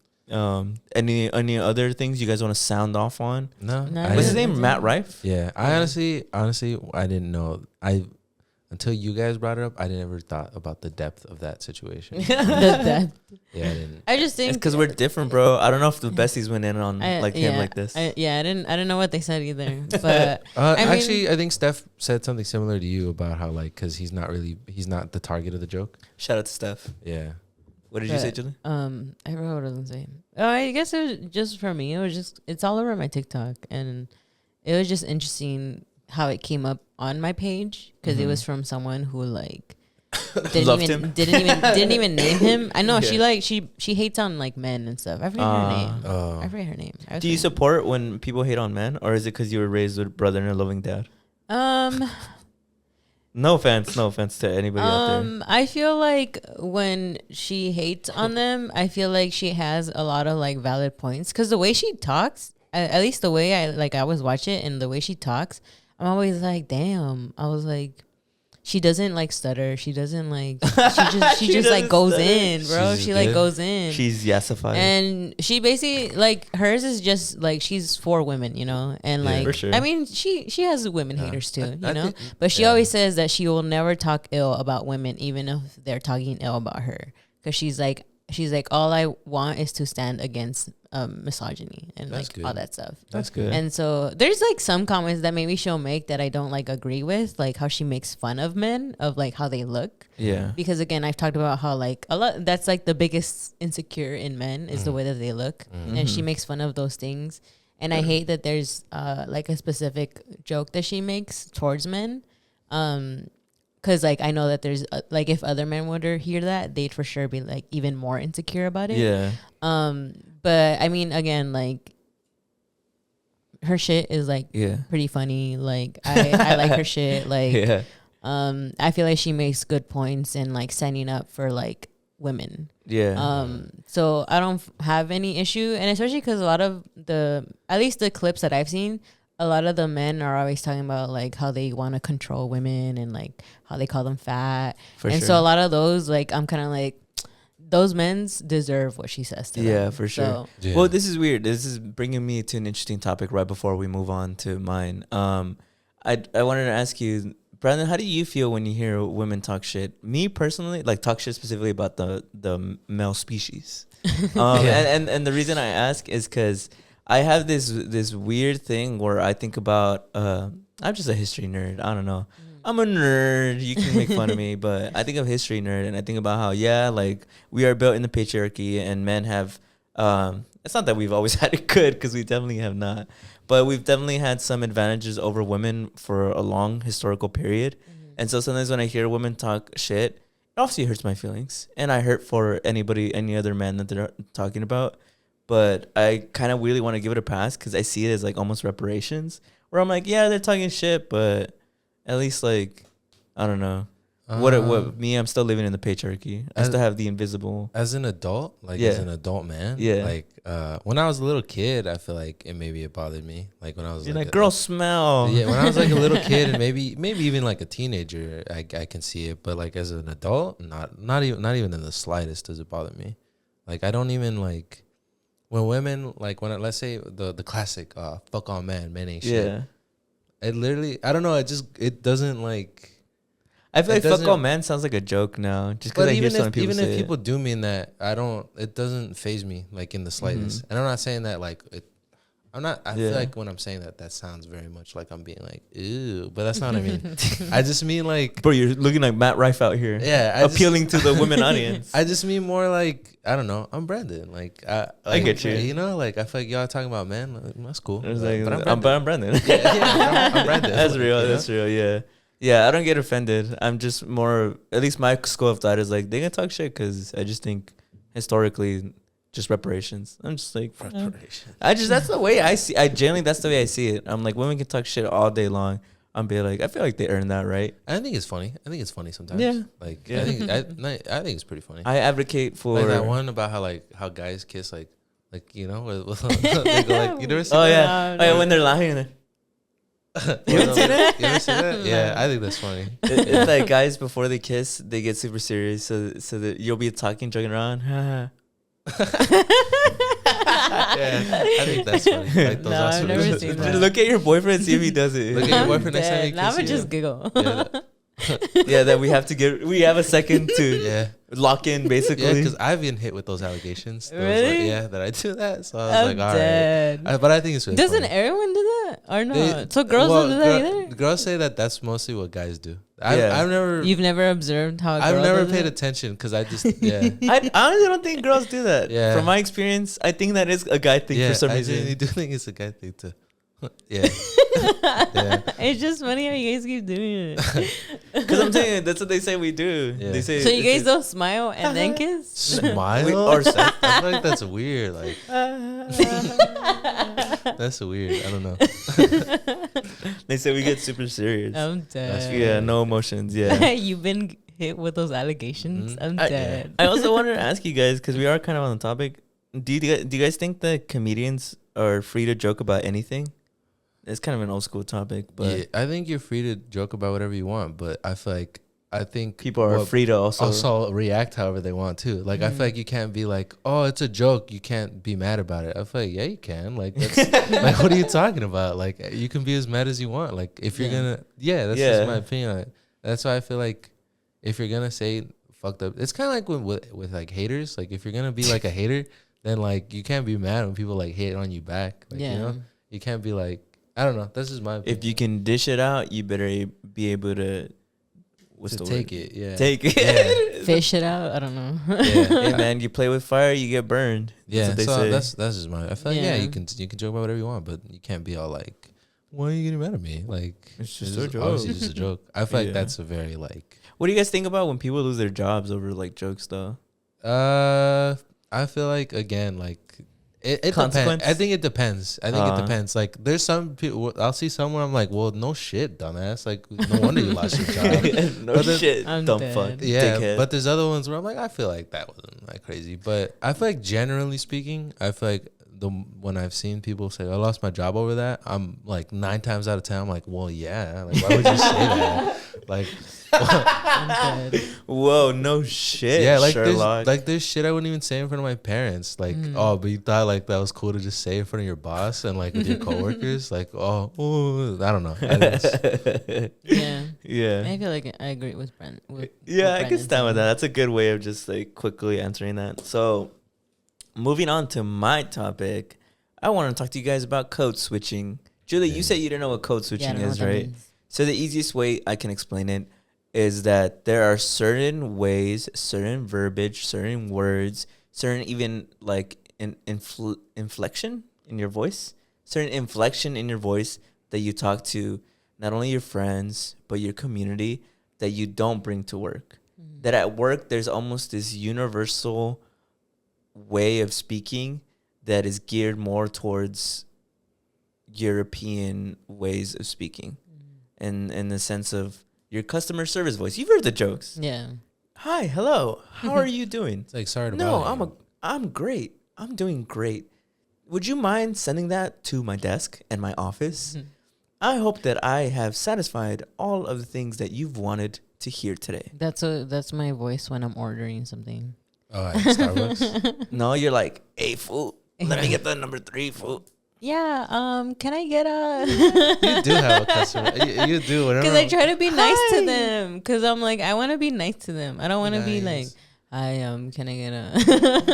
any other things you guys want to sound off on? No. What's his name? Matt Riffe? Yeah. I honestly, I didn't know. Until you guys brought it up, I never thought about the depth of that situation. The depth. Yeah, I didn't. I just think it's because we're different, bro. I don't know if the besties went in on him like this. I didn't know what they said either. But actually, I think Steph said something similar to you about how like because he's not the target of the joke. Shout out to Steph. Yeah. What did you say, Julie? I forgot what I was saying. Oh, I guess it was just for me. It's all over my TikTok, and it was just interesting how it came up on my page because it was from someone who like didn't even name him. I know she hates on like men and stuff. I forget her name. Do you support when people hate on men, or is it because you were raised with a brother and a loving dad? No offense to anybody out there. I feel like when she hates on them, I feel like she has a lot of like valid points because the way she talks, at least the way I always watch it and the way she talks, I'm always like, damn. I was like, she doesn't like stutter. She doesn't like. She just like goes in, bro. She like goes in. She's yesified. And she basically like hers is just like she's for women, you know. And like, for sure. I mean, she has women haters too, you know. But she always says that she will never talk ill about women, even if they're talking ill about her, because she's like, all I want is to stand against misogyny and all that stuff. That's good. And so there's like some comments that maybe she'll make that I don't like agree with, like how she makes fun of men of like how they look. Yeah. Because again, I've talked about how like a lot that's like the biggest insecure in men is the way that they look, and she makes fun of those things. And I hate that there's like a specific joke that she makes towards men. Because, like, I know that there's, like, if other men would hear that, they'd for sure be, like, even more insecure about it. Yeah. But, I mean, again, like, her shit is like Yeah. pretty funny. Like I like her shit. Like Yeah. I feel like she makes good points in like standing up for like women. Yeah. So I don't have any issue, and especially because a lot of at least the clips that I've seen, a lot of the men are always talking about like how they want to control women and like how they call them fat. So a lot of those, like, I'm kind of like, those men's deserve what she says to them. Yeah, for sure. So, Yeah. Well, this is weird. This is bringing me to an interesting topic right before we move on to mine. I wanted to ask you, Brandon, how do you feel when you hear women talk shit? Me personally, like talk shit specifically about the male species. And the reason I ask is because I have this weird thing where I think about I'm just a history nerd. I don't know. I'm a nerd. You can make fun of me, but I think of history nerd, and I think about how like we are built in the patriarchy, and men have. It's not that we've always had it good, because we definitely have not, but we've definitely had some advantages over women for a long historical period. And so sometimes when I hear women talk shit, it obviously hurts my feelings, and I hurt for any other man that they're talking about. But I kind of really want to give it a pass because I see it as like almost reparations, where I'm like, yeah, they're talking shit, but at least, like, I don't know. What me, I'm still living in the patriarchy. I still have the invisible. As an adult, like as an adult man, like when I was a little kid, I feel like it bothered me. Like when I was like girl smell. Yeah, when I was like a little kid and maybe even like a teenager, I can see it. But like as an adult, not even in the slightest does it bother me. Like I don't even like when women let's say the classic fuck all men ain't shit. Yeah. It literally, I don't know. It doesn't like. I feel like fuck all man sounds like a joke now. Just because I hear some people say even if people do mean that, it doesn't faze me like in the slightest. And I'm not saying that like it. I feel like when I'm saying that sounds very much like I'm being like, ew, but that's not what I mean. I just mean like, bro, you're looking like Matt Riffe out here. Yeah, appealing to the women audience. I just mean more like, I don't know. I'm Brandon. Like, I get you. You know, like I feel like y'all talking about men. Like, that's cool. But I'm Brandon. I'm Brandon. That's real. That's real. Yeah. Yeah, I don't get offended. I'm just more, at least my school of thought is like, they can talk shit because I just think historically, just reparations. I'm just like, reparations. That's the way I see, that's the way I see it. I'm like, women can talk shit all day long. I'm be like, I feel like they earn that, right? I think it's funny. I think it's funny sometimes. Yeah. Like, yeah. I think it's pretty funny. I advocate for. Like that one about how guys kiss, like, you know, they go like, you never see that? Yeah. No. When they're lying. You ever see that? You ever see that? Yeah, I think that's funny. It's like guys before they kiss, they get super serious, so that you'll be talking, joking around. Yeah, I think that's funny. Like those I've never seen that. Look at your boyfriend, see if he does it. Look at your boyfriend next time he kisses I would you. just giggle. Yeah, that we have a second to lock in, basically. Yeah, because I've been hit with those allegations. Really? That I do that. So I was like, all dead. right. But I think it's really Doesn't funny. everyone do that? Or no? So girls don't do that either? Girls say that's mostly what guys do. You've never observed how I've never paid attention because I just, I honestly don't think girls do that. Yeah. From my experience, I think that is a guy thing for some reason. I do think it's a guy thing too. Yeah. It's just funny how you guys keep doing it. Because I'm telling you, that's what they say we do. Yeah. They say so you guys don't smile and then kiss? Smile? Or I feel like that's weird. Like that's weird. I don't know. They say we get super serious. I'm dead. Yeah, no emotions. Yeah. You've been hit with those allegations. I'm dead. I also wanted to ask you guys, because we are kind of on the topic. Do you guys think that comedians are free to joke about anything? It's kind of an old school topic, but yeah, I think you're free to joke about whatever you want, but I think people are free to also react however they want too. Like I feel like you can't be like, oh, it's a joke, you can't be mad about it. I feel like yeah, you can. Like that's like what are you talking about? Like you can be as mad as you want. Like if you're gonna that's just my opinion on it. That's why I feel like if you're gonna say fucked up, it's kind of like with like haters. Like if you're gonna be like a hater, then like you can't be mad when people like hate on you back. Like, you know, you can't be like, I don't know. This is my opinion. If you can dish it out, you better be able to take it. Yeah. Take it. Yeah. Fish it out. I don't know. Yeah. Hey man, you play with fire, you get burned. Yeah. That's what they say. That's just my. I feel like you can joke about whatever you want, but you can't be all like, why are you getting mad at me? Like it's just a joke. Obviously just a joke. I feel like that's a very like. What do you guys think about when people lose their jobs over like jokes though? I feel like again like It depends. consequence? I think it depends. It depends. Like, there's some people, I'll see someone, I'm like, well, no shit, dumbass. Like, no wonder you lost your job. No shit, I'm dumb dead. fuck. Yeah, dickhead. but there's other ones where I'm like, I feel like that wasn't that crazy. But I feel like, generally speaking, I feel like when I've seen people say I lost my job over that, I'm like 9 times out of 10, I'm like, well, yeah. Like, why would you say that? Like, I'm dead. Whoa, no shit. yeah, like Sherlock. there's shit I wouldn't even say in front of my parents. Like, oh, but you thought like that was cool to just say in front of your boss and like with your coworkers. Like, oh, I don't know. Yeah. Yeah. I feel like I agree with Brent. Yeah, I can stand with that. That's a good way of just like quickly answering that. So, moving on to my topic, I want to talk to you guys about code switching. Julie, you said you didn't know what code switching is, right? So the easiest way I can explain it is that there are certain ways, certain verbiage, certain words, certain even like inflection in your voice, certain inflection in your voice that you talk to not only your friends, but your community that you don't bring to work. Mm-hmm. That at work, there's almost this universal way of speaking that is geared more towards European ways of speaking. And in the sense of your customer service voice. You've heard the jokes. Yeah. Hi, hello. How are you doing? It's like, sorry to No, bother you. I'm great. I'm doing great. Would you mind sending that to my desk and my office? Mm-hmm. I hope that I have satisfied all of the things that you've wanted to hear today. That's my voice when I'm ordering something. Oh, at Starbucks? No, you're like, hey, fool, let me get the number 3, fool. Yeah, can I get a... You do have a customer. You do, whatever. Because I try to be nice to them. Because I'm like, I want to be nice to them. I don't want to be like, hi, can I get a...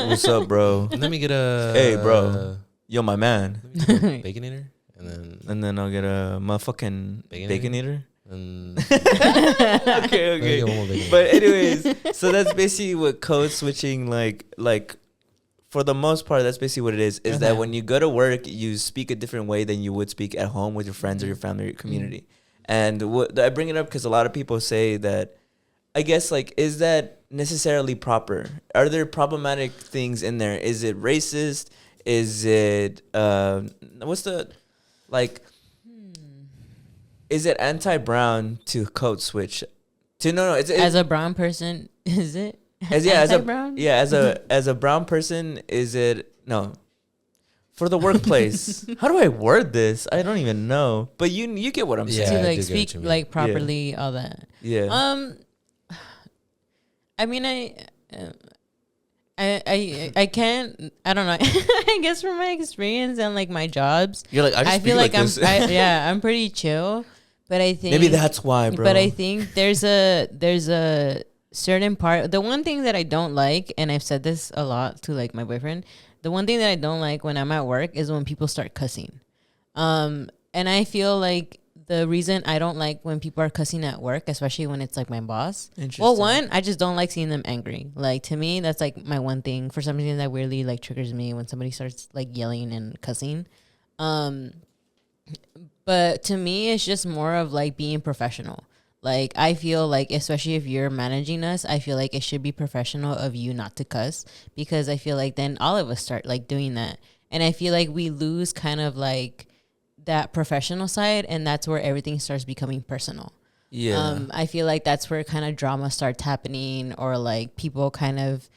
What's up, bro? Let me get a... Hey, bro. Yo, my man. Baconator? And then I'll get a motherfucking Baconator. Okay. But anyways, so that's basically what code switching like for the most part, that's basically what it is that when you go to work, you speak a different way than you would speak at home with your friends or your family or your community. And I bring it up because a lot of people say that, I guess, like, is that necessarily proper? Are there problematic things in there? Is it racist? Is it, what's the, like, is it anti-brown to code switch? It's as a brown person, is it? As a brown person, is it no? For the workplace, how do I word this? I don't even know. But you get what I'm saying. To like speak like properly, all that. Yeah. I mean, I can't. I don't know. I guess from my experience and like my jobs, you're like I feel like I'm pretty chill. But I think maybe that's why, bro. But I think there's a certain part. The one thing that I don't like, and I've said this a lot to like my boyfriend, the one thing that I don't like when I'm at work is when people start cussing. And I feel like the reason I don't like when people are cussing at work, especially when it's like my boss. Well, one, I just don't like seeing them angry. Like, to me, that's like my one thing. For some reason, that weirdly like triggers me when somebody starts like yelling and cussing. But to me, it's just more of like being professional. Like, I feel like, especially if you're managing us, I feel like it should be professional of you not to cuss, because I feel like then all of us start like doing that. And I feel like we lose kind of like that professional side, and that's where everything starts becoming personal. Yeah. I feel like that's where kind of drama starts happening, or like people kind of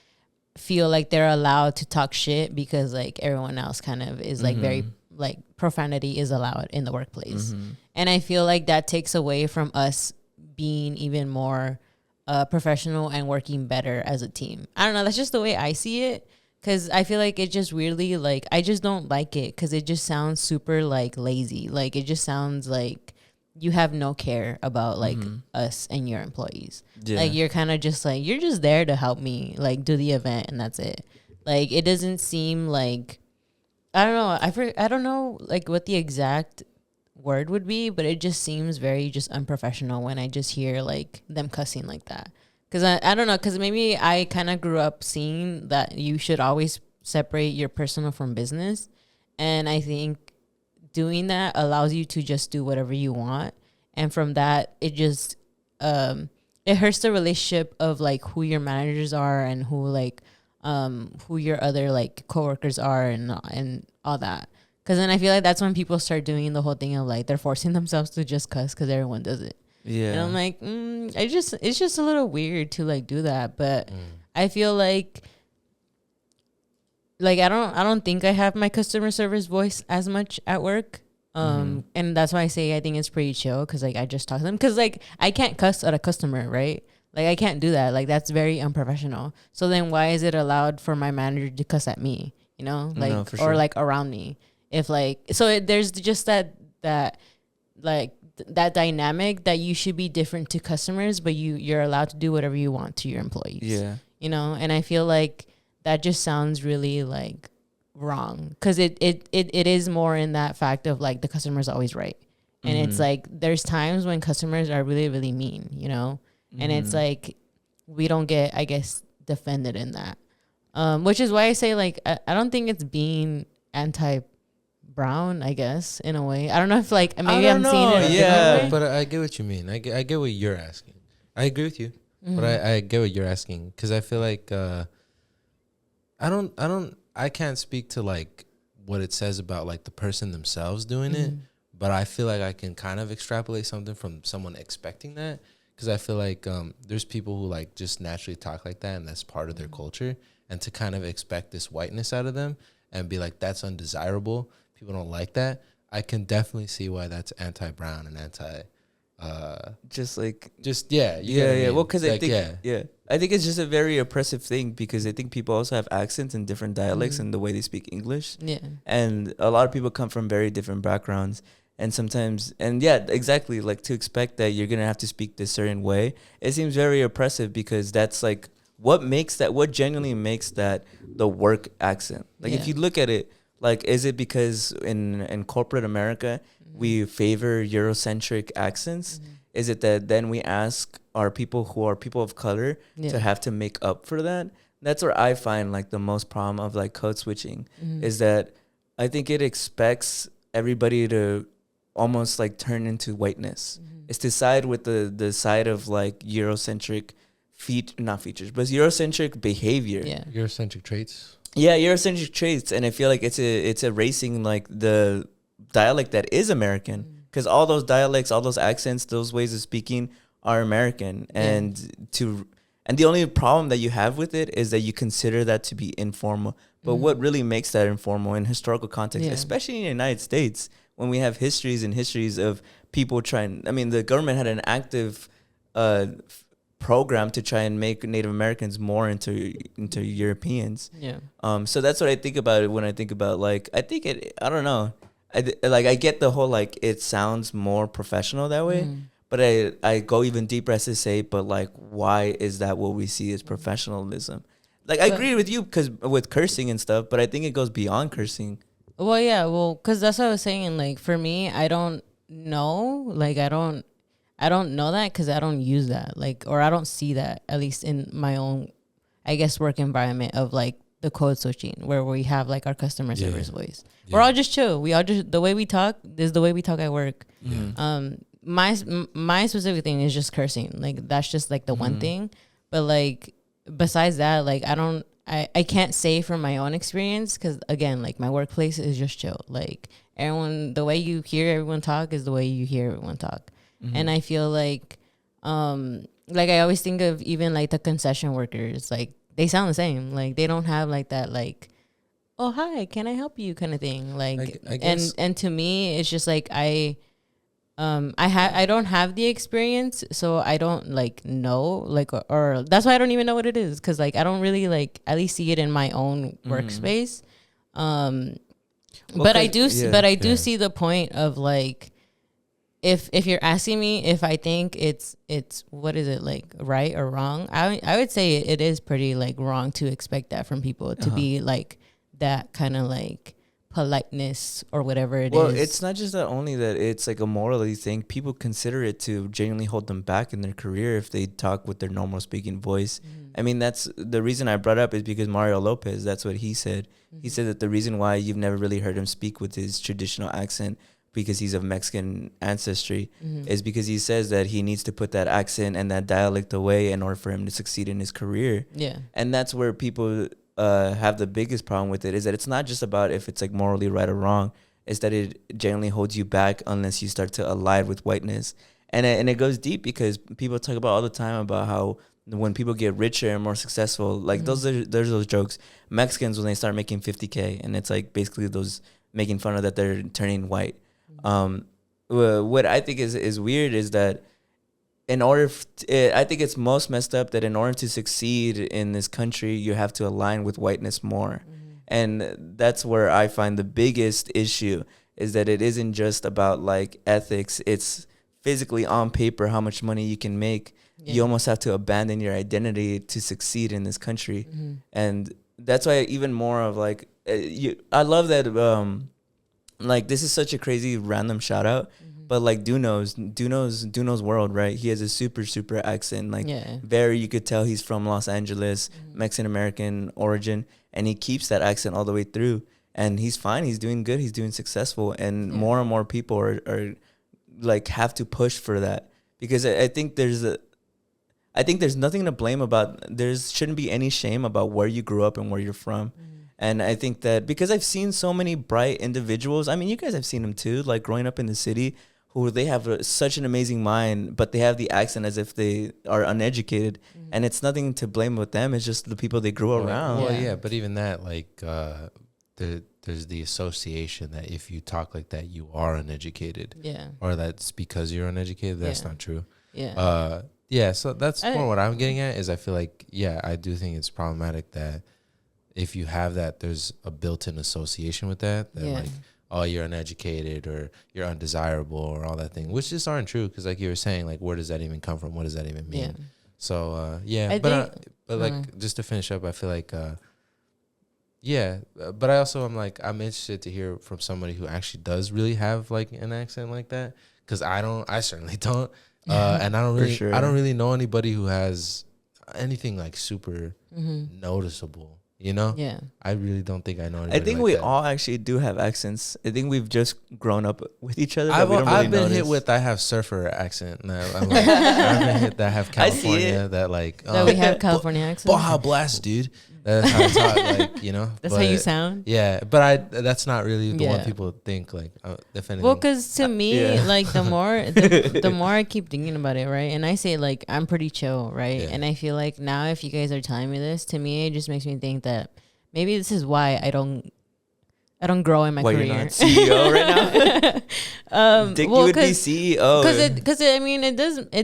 feel like they're allowed to talk shit because like everyone else kind of is like very like profanity is allowed in the workplace. And I feel like that takes away from us being even more professional and working better as a team. I don't know. That's just the way I see it. Because I feel like it just really, like, I just don't like it because it just sounds super, like, lazy. Like, it just sounds like you have no care about, like, us and your employees. Yeah. Like, you're kind of just, like, you're just there to help me, like, do the event, and that's it. Like, it doesn't seem like, I don't know. I don't know, like, what the exact word would be, but it just seems very just unprofessional when I just hear, like, them cussing like that. Because I don't know, because maybe I kind of grew up seeing that you should always separate your personal from business. And I think doing that allows you to just do whatever you want. And from that, it just, it hurts the relationship of like who your managers are and who like who your other like coworkers are and all that. Because then I feel like that's when people start doing the whole thing of like they're forcing themselves to just cuss because everyone does it. Yeah. And I'm like, it's just a little weird to like do that. But I feel like I don't think I have my customer service voice as much at work. And that's why I say I think it's pretty chill because like I just talk to them because like I can't cuss at a customer, right? Like I can't do that. Like that's very unprofessional. So then why is it allowed for my manager to cuss at me? You know, like No, for sure. or like around me. If like there's just that dynamic that you should be different to customers, but you're allowed to do whatever you want to your employees. Yeah, you know, and I feel like that just sounds really like wrong because it is more in that fact of like the customer's always right, and it's like there's times when customers are really really mean, you know, and it's like we don't get, I guess, defended in that, which is why I say like I don't think it's being anti-brown, I guess, in a way. I don't know if like maybe I'm seeing it a different way. But I get what you mean. I get what you're asking. I agree with you, but I get what you're asking because I feel like I can't speak to like what it says about like the person themselves doing it, but I feel like I can kind of extrapolate something from someone expecting that because I feel like there's people who like just naturally talk like that and that's part of their culture, and to kind of expect this whiteness out of them and be like that's undesirable, people don't like that. I can definitely see why that's anti-brown and anti yeah. Well, because like, I think it's just a very oppressive thing because I think people also have accents and different dialects in the way they speak English. Yeah, and a lot of people come from very different backgrounds, and sometimes exactly, like to expect that you're gonna have to speak this certain way, it seems very oppressive because that's like what genuinely makes that the work accent. Like if you look at it, like is it because in corporate America we favor Eurocentric accents? Is it that then we ask our people who are people of color to have to make up for that? That's where I find like the most problem of like code switching is that I think it expects everybody to almost like turn into whiteness. It's to side with the side of like Eurocentric not features, but Eurocentric behavior. Yeah. Eurocentric traits. Yeah, Eurocentric traits. And I feel like it's erasing like the dialect that is American, because all those dialects, all those accents, those ways of speaking are American. And the only problem that you have with it is that you consider that to be informal. But what really makes that informal in historical context, especially in the United States, when we have histories and histories of people trying, I mean, the government had an active program to try and make Native Americans more into Europeans. Yeah. So that's what I think about it when I think about like, I don't know. I get the whole like it sounds more professional that way, but I go even deeper as to say, but like why is that what we see as professionalism? Like I agree with you because with cursing and stuff, but I think it goes beyond cursing. Well, yeah, because that's what I was saying. Like for me, I don't know. Like I don't know that because I don't use that. Like or I don't see that at least in my own, I guess, work environment of like the code switching where we have like our customer service voice. We're all just chill. We all just the way we talk is the way we talk at work. My specific thing is just cursing. Like that's just like the one thing. But like besides that, like I can't say from my own experience because again, like my workplace is just chill. Like everyone, the way you hear everyone talk is the way you hear everyone talk. And I feel like I always think of even like the concession workers, like they sound the same. Like they don't have like that like, oh hi, can I help you kind of thing. Like I guess. And to me it's just like I don't have the experience, so I don't like know like or that's why I don't even know what it is because like I don't really like at least see it in my own workspace. But I do see the point of like if you're asking me if I think it's what is it like right or wrong, I would say it is pretty like wrong to expect that from people to be like that kind of like politeness or whatever it is. Well, it's not just that only that it's like a morality thing. People consider it to genuinely hold them back in their career if they talk with their normal speaking voice. I mean, that's the reason I brought up is because Mario Lopez, that's what he said. He said that the reason why you've never really heard him speak with his traditional accent because he's of Mexican ancestry is because he says that he needs to put that accent and that dialect away in order for him to succeed in his career. Yeah. And that's where people have the biggest problem with it is that it's not just about if it's like morally right or wrong. It's that it generally holds you back unless you start to align with whiteness. And it goes deep because people talk about all the time about how when people get richer and more successful, like there's those jokes. Mexicans, when they start making 50K, and it's like basically those making fun of that they're turning white. What I think is weird is that I think it's most messed up that in order to succeed in this country, you have to align with whiteness more. And that's where I find the biggest issue is that it isn't just about like ethics. It's physically on paper how much money you can make. You almost have to abandon your identity to succeed in this country. And that's why even more of like, I love that, like this is such a crazy random shout out, but like Duno's World, right? He has a super accent, like very, you could tell he's from Los Angeles, Mexican American origin, and he keeps that accent all the way through. And he's fine. He's doing good. He's doing successful. And more and more people are like have to push for that, because I think there's nothing to blame about. There shouldn't be any shame about where you grew up and where you're from. And I think that because I've seen so many bright individuals, I mean, you guys have seen them too, like growing up in the city, who they have such an amazing mind, but they have the accent as if they are uneducated. And it's nothing to blame with them. It's just the people they grew around. Well, yeah, but even that, like, there's the association that if you talk like that, you are uneducated. Yeah. Or that's because you're uneducated. That's not true. Yeah. Yeah, so that's more what I'm getting at is I feel like, I do think it's problematic that if you have that, there's a built-in association with that like, oh, you're uneducated or you're undesirable or all that thing, which just aren't true because like you were saying, like, where does that even come from? What does that even mean? Yeah. So, but like, just to finish up, I feel like, but I also am like, I'm interested to hear from somebody who actually does really have like an accent like that, because I certainly don't. And I don't really know anybody who has anything like super noticeable, you know? Yeah. I really don't think I know anybody. I think we all actually do have accents. I think we've just grown up with each other. I've been hit with I have surfer accent. I'm like, I've been hit that I have California that like that we have California accent. Baja Blast, dude. That's how it's hot, like, you know. That's how you sound. Yeah, but that's not really the one people think. Like, if anything. Well, because to me, like the more I keep thinking about it, right, and I say like I'm pretty chill, right, and I feel like now if you guys are telling me this, to me it just makes me think that maybe this is why I don't grow in my career. You're not CEO right now? Think you would be CEO. Because I mean, it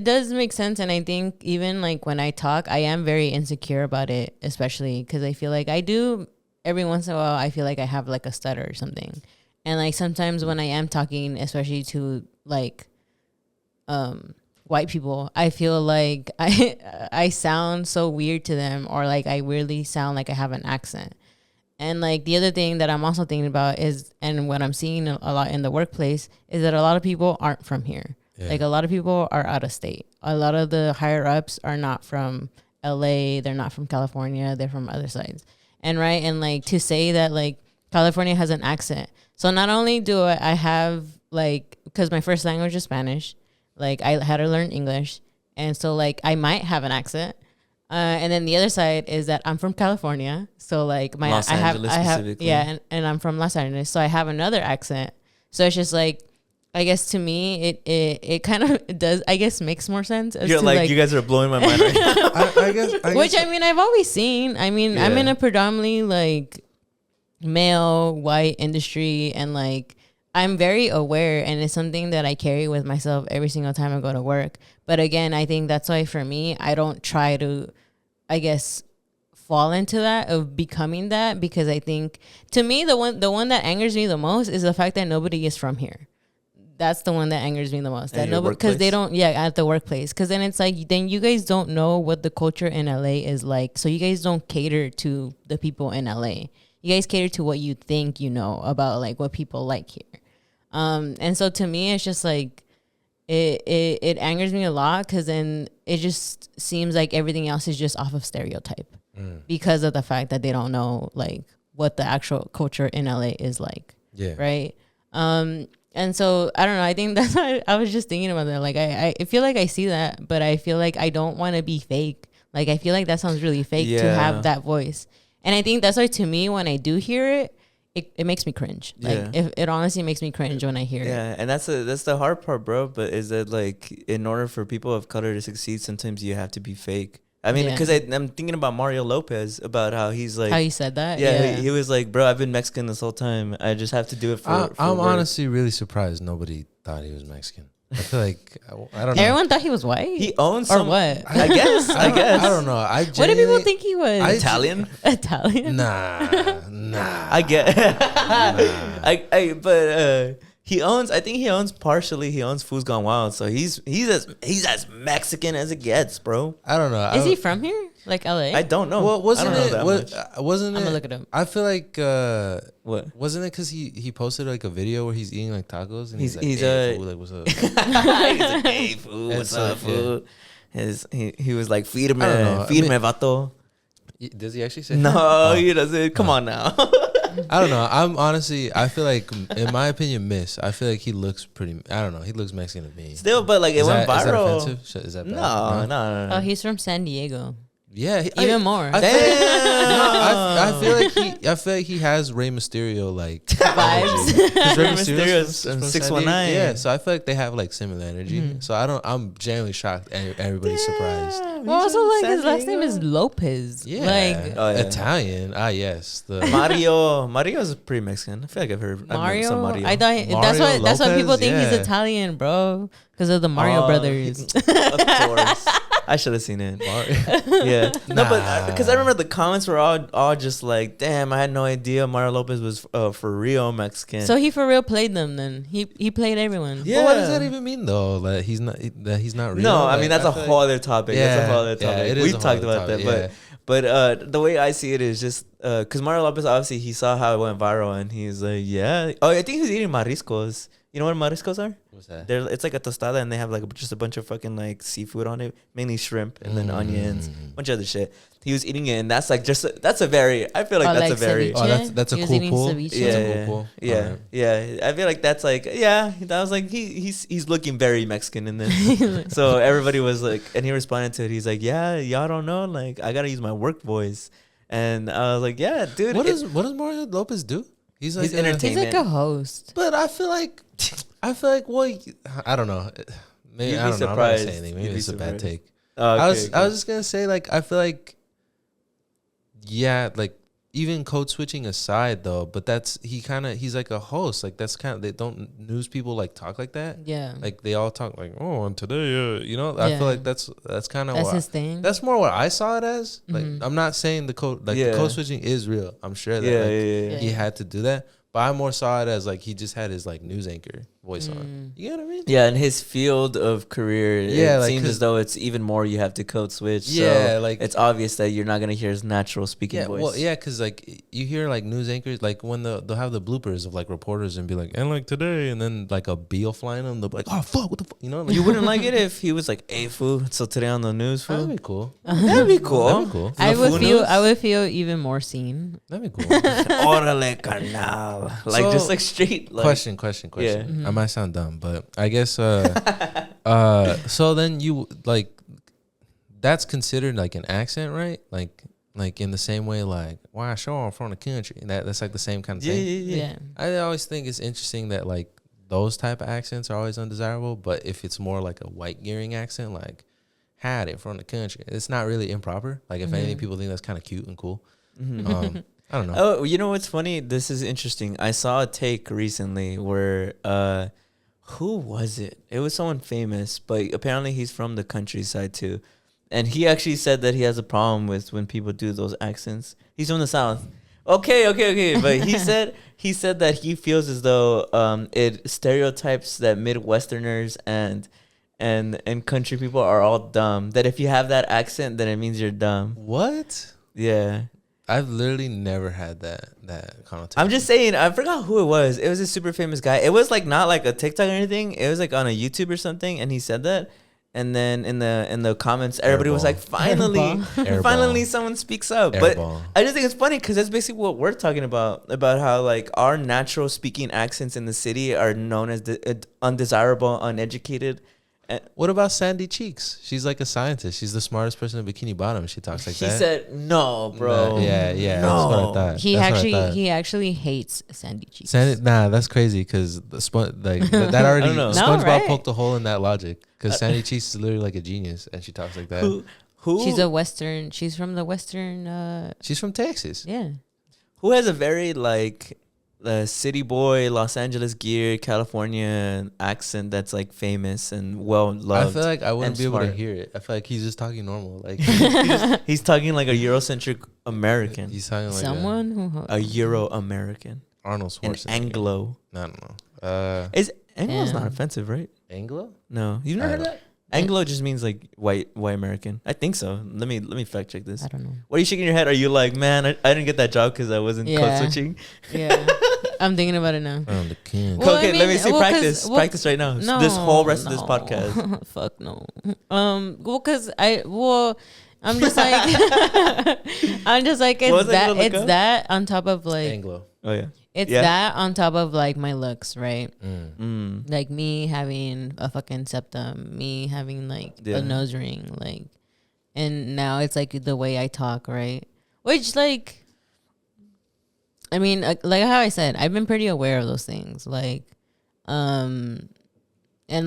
does make sense. And I think even like when I talk, I am very insecure about it, especially because I feel like I do every once in a while, I feel like I have like a stutter or something. And like sometimes when I am talking, especially to like white people, I feel like I sound so weird to them, or like I weirdly sound like I have an accent. And like the other thing that I'm also thinking about is, and what I'm seeing a lot in the workplace, is that a lot of people aren't from here. Yeah. Like a lot of people are out of state. A lot of the higher ups are not from LA. They're not from California. They're from other sides. And right. And like to say that like California has an accent. So not only do I have like, because my first language is Spanish, like I had to learn English. And so like I might have an accent. And then the other side is that I'm from California, so like Los Angeles specifically. and I'm from Los Angeles, so I have another accent. So it's just like, I guess to me it kind of does, I guess, makes more sense. You're like, you guys are blowing my mind right now. I guess. Which I mean, I've always seen. I mean, I'm in a predominantly like male white industry, and like I'm very aware, and it's something that I carry with myself every single time I go to work. But again, I think that's why for me, I don't try to, I guess, fall into that of becoming that, because I think to me the one that angers me the most is the fact that nobody is from here. That's the one that angers me the most. That nobody, because they don't, at the workplace. Because then it's like, then you guys don't know what the culture in LA is like. So you guys don't cater to the people in LA. You guys cater to what you think you know about like what people like here. And so to me, it's just like, it angers me a lot, because then it just seems like everything else is just off of stereotype because of the fact that they don't know like what the actual culture in LA is like. Yeah. Right. And so I don't know. I think that's why I was just thinking about that. Like I feel like I see that, but I feel like I don't want to be fake. Like I feel like that sounds really fake to have that voice. And I think that's why, to me, when I do hear it, it makes me cringe. Like, it honestly makes me cringe when I hear it. Yeah, and that's the hard part, bro. But is that, like, in order for people of color to succeed, sometimes you have to be fake. I mean, because I'm thinking about Mario Lopez, about how he's like, how he said that. Yeah, he was like, bro, I've been Mexican this whole time. I just have to do it for. I'm work. honestly really surprised nobody thought he was Mexican. I feel like I don't know. Everyone thought he was white. He owns or what? I guess. I don't know. What do people think he was? Italian. Italian. Nah. I get. But he owns. I think he owns partially. He owns Food's Gone Wild, so he's as Mexican as it gets, bro. I don't know. Is he from here? Like LA? I don't know. Well, wasn't it? I'm gonna look it up. I feel like what? Wasn't it because he posted like a video where he's eating like tacos and he's like, he's hey, fool, like what's up? he's like, hey, food, what's up, food? He was like, feed me, vato. Does he actually say? No, he doesn't. Come on now. I don't know. I feel like, in my opinion, I feel like he looks pretty. I don't know. He looks Mexican to me. Still, but like it went viral. Is that offensive? Is that bad? No. Oh, he's from San Diego. Yeah, even more. I feel like he has Rey Mysterio like vibes. Rey Mysterio's from 619. Yeah, so I feel like they have like similar energy. Mm-hmm. So I'm genuinely shocked. Everybody's surprised. Well, also like his last name is Lopez. Yeah, like Italian. Yes, the Mario's pretty Mexican. I feel like I've heard Mario. Mario. I thought that's why people think he's Italian, bro, because of the Mario brothers. Of course. I should have seen it. Yeah. No, but because I remember the comments were all just like, damn, I had no idea Mario Lopez was for real Mexican. So he for real played them then. He played everyone. Yeah. But what does that even mean though? That he's not real? No, I mean that's a whole other topic. Yeah, that's a whole other topic. Yeah, We've talked about that. But the way I see it is just because Mario Lopez, obviously he saw how it went viral and he's like, yeah. Oh, I think he was eating mariscos. You know what mariscos are? What's that? It's like a tostada and they have like just a bunch of fucking like seafood on it, mainly shrimp and then onions, a bunch of other shit. He was eating it and that's like that's a very, I feel like that's like a very, that's a cool pull. Yeah. I feel like that's like, that was like, he's looking very Mexican in this. So everybody was like, and he responded to it. He's like, yeah, y'all don't know. Like, I got to use my work voice. And I was like, yeah, dude. What does Mario Lopez do? He's entertainment. He's like a host. But I feel like, well, I don't know. Maybe I don't know. I'm not saying anything. Maybe it's a bad take. I was just gonna say, like, I feel like, yeah, like even code switching aside though, but he's like a host. Like that's kind of, they don't news people like talk like that. Yeah. Like they all talk like, oh, and today, I feel like that's kind of that's his thing. That's more what I saw it as. Like I'm not saying the code the code switching is real. I'm sure that he had to do that. But I more saw it as like he just had his like news anchor voice on. You know what I mean? Yeah, in his field of career, it seems as though it's even more you have to code switch. Yeah, so like it's obvious that you're not gonna hear his natural speaking voice. Well, yeah, because like you hear like news anchors like when they'll have the bloopers of like reporters and be like, and like today, and then like a bee will fly in them. They'll be like, oh fuck, what the fuck, Like, you wouldn't like it if he was like, hey fool, so today on the news, fool. That'd be cool. That'd be cool. I would feel even more seen. That'd be cool. Orale carnal. Like so, just like straight. Like, question. Yeah. I might sound dumb, but I guess so then you like that's considered like an accent, right? Like in the same way, like why show I'm from the country. That's like the same kind of thing. Yeah. I always think it's interesting that like those type of accents are always undesirable, but if it's more like a white gearing accent, like had it from the country, it's not really improper. Like if anything, people think that's kind of cute and cool. I don't know. Oh, you know what's funny? This is interesting. I saw a take recently where who was it? It was someone famous, but apparently he's from the countryside too. And he actually said that he has a problem with when people do those accents. He's from the South. Okay. But he said that he feels as though it stereotypes that Midwesterners and country people are all dumb. That if you have that accent, then it means you're dumb. What? Yeah. I've literally never had that connotation. I'm just saying, I forgot who it was. It was a super famous guy. It was like not like a TikTok or anything. It was like on a YouTube or something, and he said that. And then in the comments, everybody was like, finally someone speaks up. But I just think it's funny because that's basically what we're talking about how like our natural speaking accents in the city are known as undesirable, uneducated. What about Sandy Cheeks? She's like a scientist. She's the smartest person in Bikini Bottom. She talks like She that. said no, bro. Yeah. No. That's what I thought. He actually hates Sandy Cheeks. That's crazy because that already I don't know. SpongeBob right? poked a hole in that logic because Sandy Cheeks is literally like a genius and she talks like that. Who? She's from the Western. She's from Texas. Yeah. Who has a very like city boy, Los Angeles gear, California accent that's like famous and well loved? I feel like I wouldn't be able to smart. hear it. I feel like he's just talking normal. Like He's talking like a Eurocentric American. he's talking like Someone who. A Euro American. Arnold An Schwarzenegger. Anglo. I don't know. Is Anglo's not Yeah. offensive, right? Anglo? No. You've I never heard don't- that? Anglo just means like white American. I think so. Let me fact check this. I don't know. What are you shaking your head? Are you like, man, I didn't get that job because I wasn't code Yeah. switching? Yeah. I'm thinking about it now. I'm the king. Well, okay, I let me mean, see. well, 'cause- Practice. well, Practice right now. No, This whole rest of this no. podcast. Fuck no. I'm just like What was I it's that gonna look it's up? that on top of like Anglo. Oh yeah. it's Yeah. that on top of like my looks, right? Mm. Like me having a fucking septum, me having like Yeah. a nose ring, like, and now it's like the way I talk, right? Which like, I mean, like how I said, I've been pretty aware of those things, like, and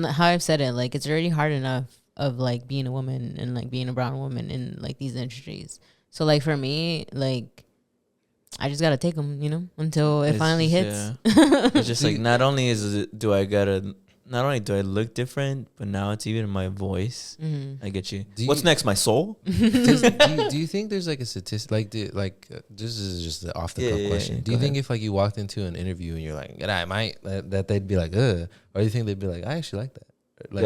how I've said it, like it's already hard enough of like being a woman and like being a brown woman in like these industries. So like for me, like I just gotta take them, until it It's finally just- hits. yeah. It's just like not only do I look different, but now it's even my voice. Mm-hmm. I get you. Do What's you- next? My soul? do you think there's like a statistic this is just the off the cuff Yeah, question. yeah, Do you go think ahead. if like you walked into an interview and you're like, "G'day, I might," that they'd be like, "Ugh," or do you think they'd be like, "I actually like that"? Like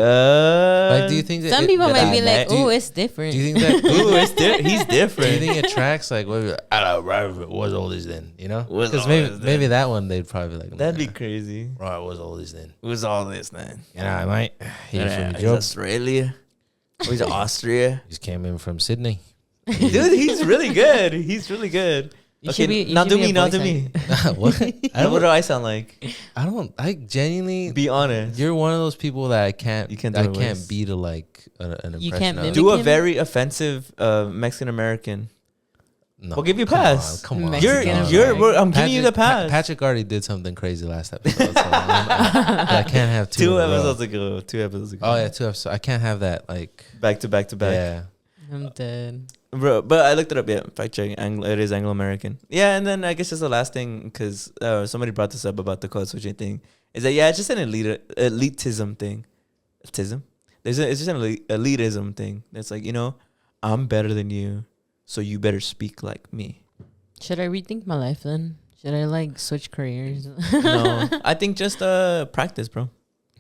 do you think that Some people might be like, do you- "Oh, it's different." do you think that Ooh, he's do you different. think it tracks like what I don't know, was all this then, Was because all maybe this then. maybe that one they'd probably be like, That'd be "Nah, crazy. right, was all this then, Who's all this, man? I might he's from He's job. Australia. Or he's Austria. Just came in from Sydney." Dude, he's really good. He's really good. You should be- you not should to be me, a not to voice me. What? What do I sound like? I genuinely Be honest. you're one of those people that I can't You can't do I a can't voice. be to like an impression You can't of. mimic Do a him? very offensive Mexican American. No, We'll give you a come pass. on, come on. Mexican You're. American. I'm giving you the pass. Patrick already did something crazy last episode. So I can't have two. Two in a row. episodes ago. 2 episodes ago. Oh yeah, 2 episodes. I can't have that. Like Back to back to back. yeah. I'm dead. Bro, but I looked it up. Yeah, fact checking. It is Anglo American. Yeah, and then I guess just the last thing, because somebody brought this up about the code switching thing, is that it's just an elitism thing. Elitism. It's just an elitism thing. That's like, I'm better than you, so you better speak like me. Should I rethink my life then? Should I like switch careers? No, I think just practice, bro.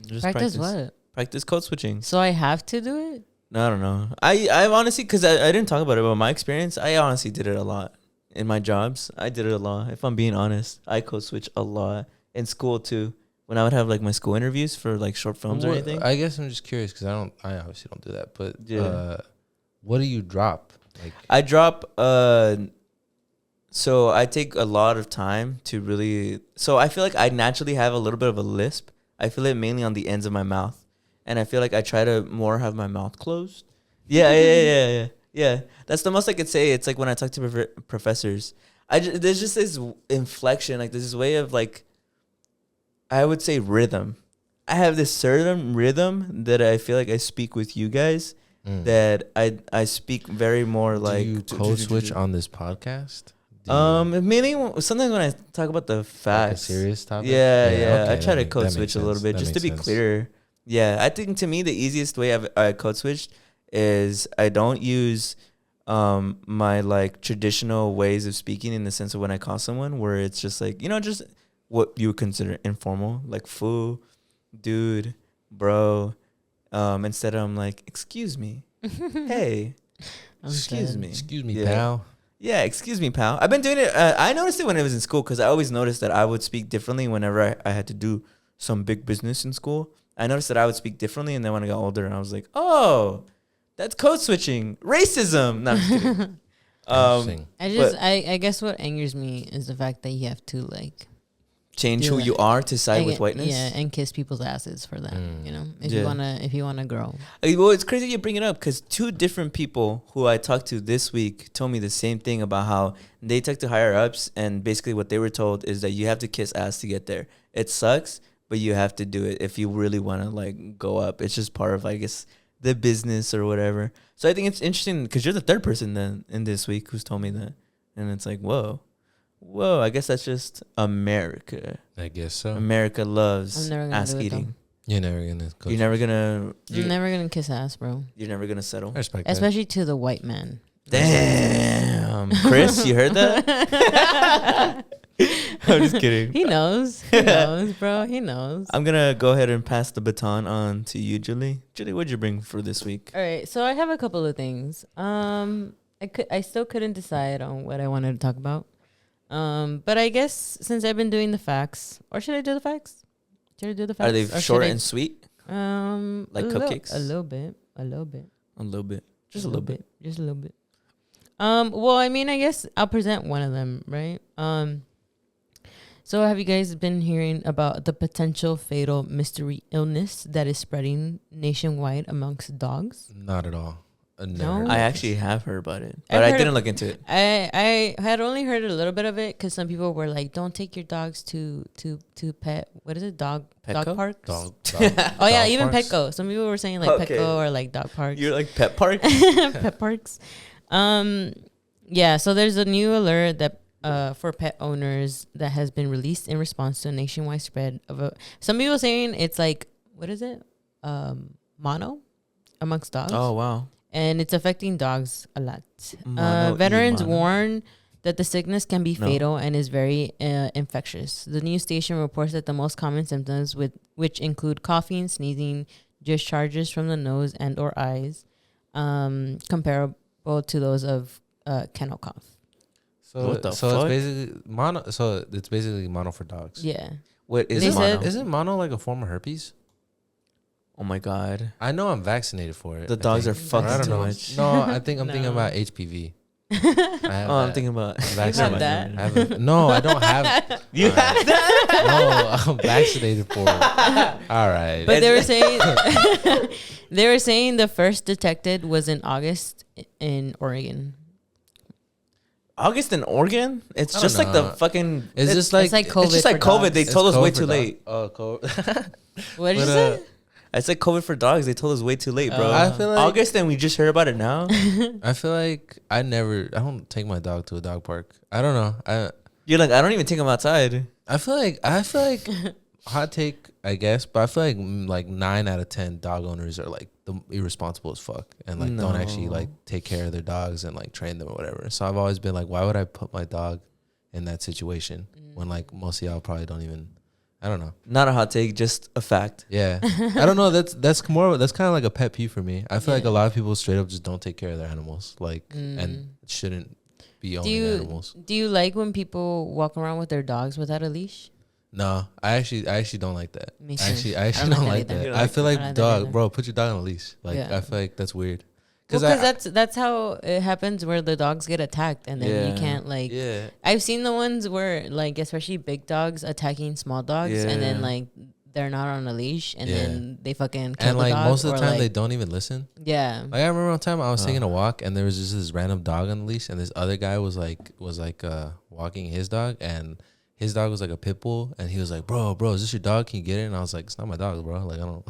Just Practice what? Practice code switching. So I have to do it? No, I don't know. I honestly, because I didn't talk about it, but my experience, I honestly did it a lot. In my jobs, I did it a lot. If I'm being honest, I code switch a lot. In school, too. When I would have, like, my school interviews for, like, short films or anything. I guess I'm just curious because I obviously don't do that. But Yeah. what do you drop? Like I drop, so I take a lot of time to really, so I feel like I naturally have a little bit of a lisp. I feel it mainly on the ends of my mouth. And I feel like I try to more have my mouth closed. Yeah. That's the most I could say. It's like when I talk to professors, there's just this inflection, like there's this way of like, I would say rhythm. I have this certain rhythm that I feel like I speak with you guys that I speak very more like. do you code switch on this podcast? Do you- Mainly sometimes when I talk about the like a facts. serious topic? Yeah. okay, I try to that code makes switch a little sense. bit That just to makes be sense. clearer. Yeah, I think to me the easiest way I code switched is I don't use my like traditional ways of speaking in the sense of when I call someone where it's just like, just what you would consider informal, like foo, dude, bro. Instead I'm like, excuse me. Hey, excuse me. Excuse me, Yeah. pal. Yeah, excuse me, pal. I've been doing it. I noticed it when I was in school because I always noticed that I would speak differently whenever I had to do some big business in school. I noticed that I would speak differently, and then when I got older, I was like, "Oh, that's code switching, racism." No, I'm just kidding. Interesting. I guess what angers me is the fact that you have to like change who you are to side with whiteness. Yeah, and kiss people's asses for that. You know, if you wanna grow. Well, it's crazy you bring it up because 2 different people who I talked to this week told me the same thing about how they talked to higher ups, and basically what they were told is that you have to kiss ass to get there. It sucks, but you have to do it if you really want to like go up. It's just part of, I guess, the business or whatever. So I think it's interesting because you're the 3rd person then in this week who's told me that, and it's like, whoa, I guess that's just America. I guess so. America loves ass eating. You're never gonna. You're never gonna kiss ass, bro. You're never gonna settle. I respect especially to the white man. Damn, Chris, you heard that? I'm just kidding. He knows. He knows, bro. He knows. I'm gonna go ahead and pass the baton on to you, Julie. Julie, what'd you bring for this week? All right, so I have a couple of things. I still couldn't decide on what I wanted to talk about. But I guess since I've been doing the facts, or should I do the facts? Should I do the facts? Are they short and sweet? Like cupcakes? A little bit. Just a little bit. Just a little bit. Well, I mean, I guess I'll present one of them, right? So have you guys been hearing about the potential fatal mystery illness that is spreading nationwide amongst dogs? Not at all. No? I actually have heard about it, but I didn't look into it. I had only heard a little bit of it because some people were like, "Don't take your dogs to pet. What is it? Dog parks? Dog oh yeah, even parks? Petco. Some people were saying like Okay. Petco or like dog parks. You're like pet park? Pet parks. Yeah. So there's a new alert that for pet owners that has been released in response to a nationwide spread of some people saying it's like, what is it? Mono amongst dogs. Oh wow. And it's affecting dogs a lot. Veterans warn that the sickness can be fatal and is very infectious. The news station reports that the most common symptoms, which include coughing, sneezing, discharges from the nose and or eyes, comparable to those of kennel cough. So it's basically mono. So it's basically mono for dogs. Yeah. What is mono? Isn't mono like a form of herpes? Oh my god. I know I'm vaccinated for it. The dogs are fucking too much. No, I think I'm thinking about HPV. I'm thinking about have that. No, I don't have. You have that? No, I'm vaccinated for it. All right. But they were saying the first detected was in August in Oregon. August in Oregon? It's just like the fucking. It's just like COVID. It's just like COVID. They told us way too late. Oh, COVID. What did you say? I said COVID for dogs. They told us way too late, bro. I feel like August and we just heard about it now. I feel like I don't take my dog to a dog park. I don't know. You're like, I don't even take them outside. I feel like hot take, I guess, but I feel like 9 out of 10 dog owners are like the irresponsible as fuck and like don't actually like take care of their dogs and like train them or whatever. So I've always been like, why would I put my dog in that situation when like most of y'all probably don't even. I don't know. Not a hot take, just a fact. Yeah. I don't know. That's kind of like a pet peeve for me. I feel like a lot of people straight up just don't take care of their animals, like, and shouldn't be owning animals. Do you like when people walk around with their dogs without a leash? No, I actually don't like that. Me too. I actually don't like that. I feel like bro, put your dog on a leash. Like, I feel like that's weird. Because that's how it happens where the dogs get attacked and then you can't like. Yeah. I've seen the ones where like especially big dogs attacking small dogs and then like they're not on a leash and then they fucking kill and like the dog most of the time they don't even listen. Yeah. Like I remember one time I was taking a walk and there was just this random dog on the leash and this other guy was walking his dog and his dog was like a pit bull and he was like, bro, is this your dog? Can you get it? And I was like, it's not my dog, bro. Like I don't.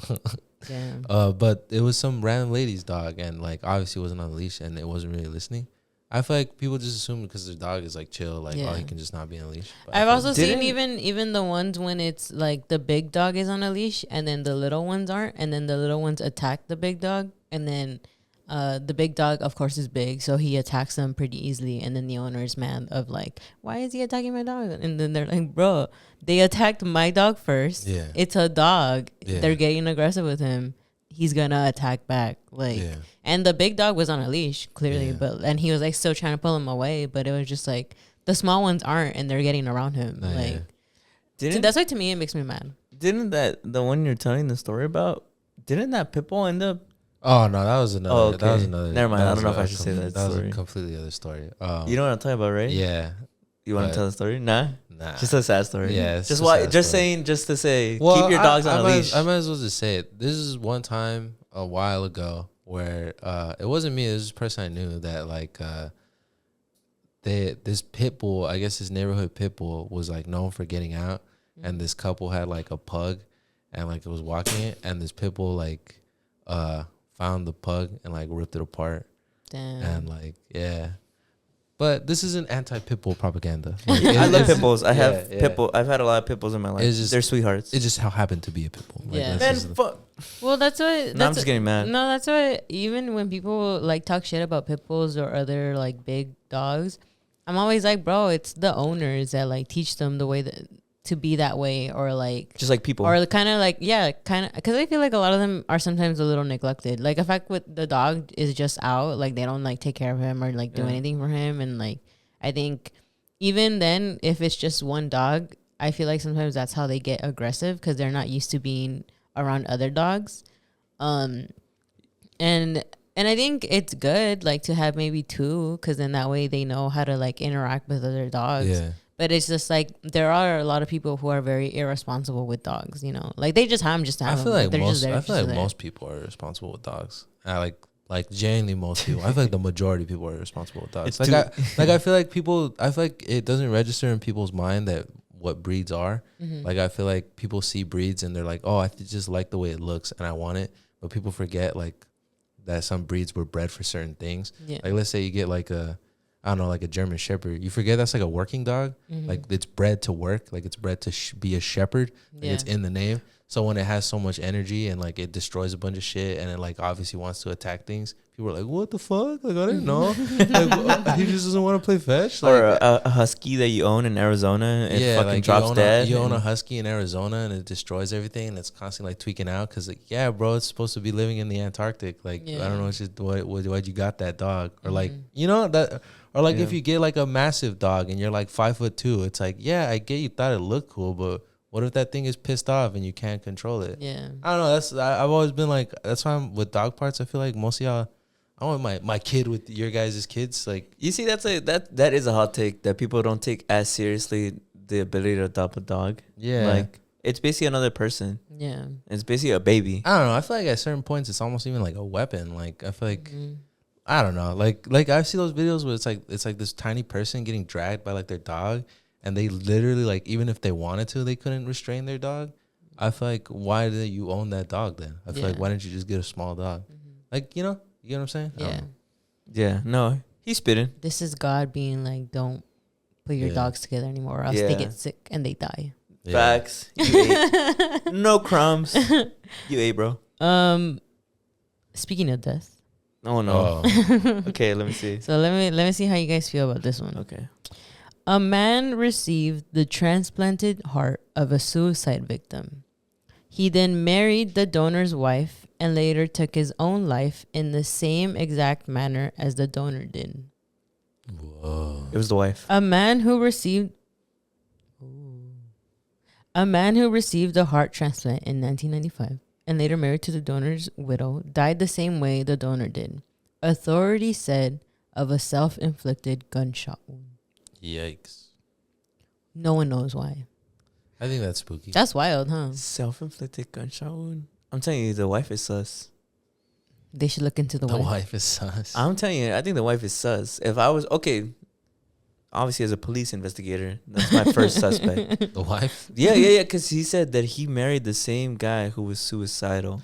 Yeah. But it was some random lady's dog and like obviously it wasn't on the leash and it wasn't really listening. I feel like people just assume because their dog is like chill, like he can just not be on a leash. But I've also seen even the ones when it's like the big dog is on a leash and then the little ones aren't, and then the little ones attack the big dog, and then the big dog of course is big, so he attacks them pretty easily, and then the owner is mad of like, why is he attacking my dog? And then they're like, bro, they attacked my dog first. Yeah. It's a dog. Yeah. They're getting aggressive with him. He's gonna attack back. Like, and the big dog was on a leash clearly, and he was like still trying to pull him away, but it was just like the small ones aren't, and they're getting around him. So that's why to me it makes me mad. Didn't the one you're telling the story about? Didn't that pit bull end up? Oh no, that was another. Oh, okay. That was another. Never mind. I don't know if I should say that. That was story. a completely other story. You know what I'm talking about, right? Yeah. You want to tell the story? Nah. Just a sad story. Yeah. Just why? Just story. saying. Just to say. Well, keep your dogs on a leash. I might as well just say it. This is one time a while ago where it wasn't me. It was this person I knew that like this pit bull. I guess this neighborhood pit bull was like known for getting out, and this couple had like a pug, and like it was walking it, and this pit bull like found the pug and like ripped it apart. Damn. And like but this isn't anti-pit bull propaganda. Like, I love pit bulls. I have pit bull. I've had a lot of pit bulls in my life. They're sweethearts. It just happened to be a pit bull. Like, Yeah. Man, Well, that's why. I'm just getting mad. No, that's why. Even when people like talk shit about pit bulls or other like big dogs, I'm always like, bro, it's the owners that like teach them the way that to be that way, or like just like people, or kind of like because I feel like a lot of them are sometimes a little neglected. Like, in fact, with the dog is just out, like they don't like take care of him or like do anything for him, and like I think even then, if it's just one dog, I feel like sometimes that's how they get aggressive because they're not used to being around other dogs, and I think it's good like to have maybe two, because then that way they know how to like interact with other dogs. Yeah. But it's just like there are a lot of people who are very irresponsible with dogs, you know, like they just have them just to have them. I feel like most people are responsible with dogs. Like genuinely most people. I feel like the majority of people are responsible with dogs. I feel like it doesn't register in people's mind that what breeds are. Mm-hmm. Like I feel like people see breeds and they're like, oh, I just like the way it looks and I want it. But people forget like that some breeds were bred for certain things. Yeah. Like let's say you get like a German Shepherd. You forget that's like a working dog. Mm-hmm. Like it's bred to work. Like it's bred to be a shepherd. Like it's in the name. So when it has so much energy and like it destroys a bunch of shit and it like obviously wants to attack things, people are like, what the fuck? Like I didn't know. Like, he just doesn't want to play fetch. Like, or a husky that you own in Arizona, it fucking like drops dead. You own a husky in Arizona and it destroys everything and it's constantly like tweaking out because like, yeah, bro, it's supposed to be living in the Antarctic. Like I don't know what you got that dog, or like you know that. Or like if you get like a massive dog and you're like 5'2", it's like, yeah, I get you thought it looked cool, but what if that thing is pissed off and you can't control it? Yeah. I don't know. I've always been like, that's why I'm with dog parts. I feel like most of y'all, I want my kid with your guys' kids. Like, you see, that is a hot take that people don't take as seriously the ability to adopt a dog. Yeah. Like it's basically another person. Yeah. It's basically a baby. I don't know. I feel like at certain points it's almost even like a weapon. Like I feel like I don't know. Like I see those videos where it's like this tiny person getting dragged by like their dog, and they literally like even if they wanted to, they couldn't restrain their dog. I feel like why did you own that dog then? I feel like why didn't you just get a small dog? Like you get what I'm saying? Yeah. Yeah. No, he's spitting. This is God being like, don't put your dogs together anymore, or else they get sick and they die. Yeah. Facts. You ate. No crumbs. You ate, bro. Speaking of death. Oh no. Oh. Okay, let me see. So let me see how you guys feel about this one. Okay. A man received the transplanted heart of a suicide victim. He then married the donor's wife and later took his own life in the same exact manner as the donor did. Whoa. It was the wife. A man who received a heart transplant in 1995 and later married to the donor's widow died the same way the donor did. Authorities said of a self-inflicted gunshot wound. Yikes. No one knows why. I think that's spooky. That's wild, huh? Self-inflicted gunshot wound. I'm telling you, the wife is sus. They should look into the wife. The wife is sus. I'm telling you, I think the wife is sus. If I was, obviously as a police investigator, that's my first suspect. The wife? Yeah, because he said that he married the same guy who was suicidal.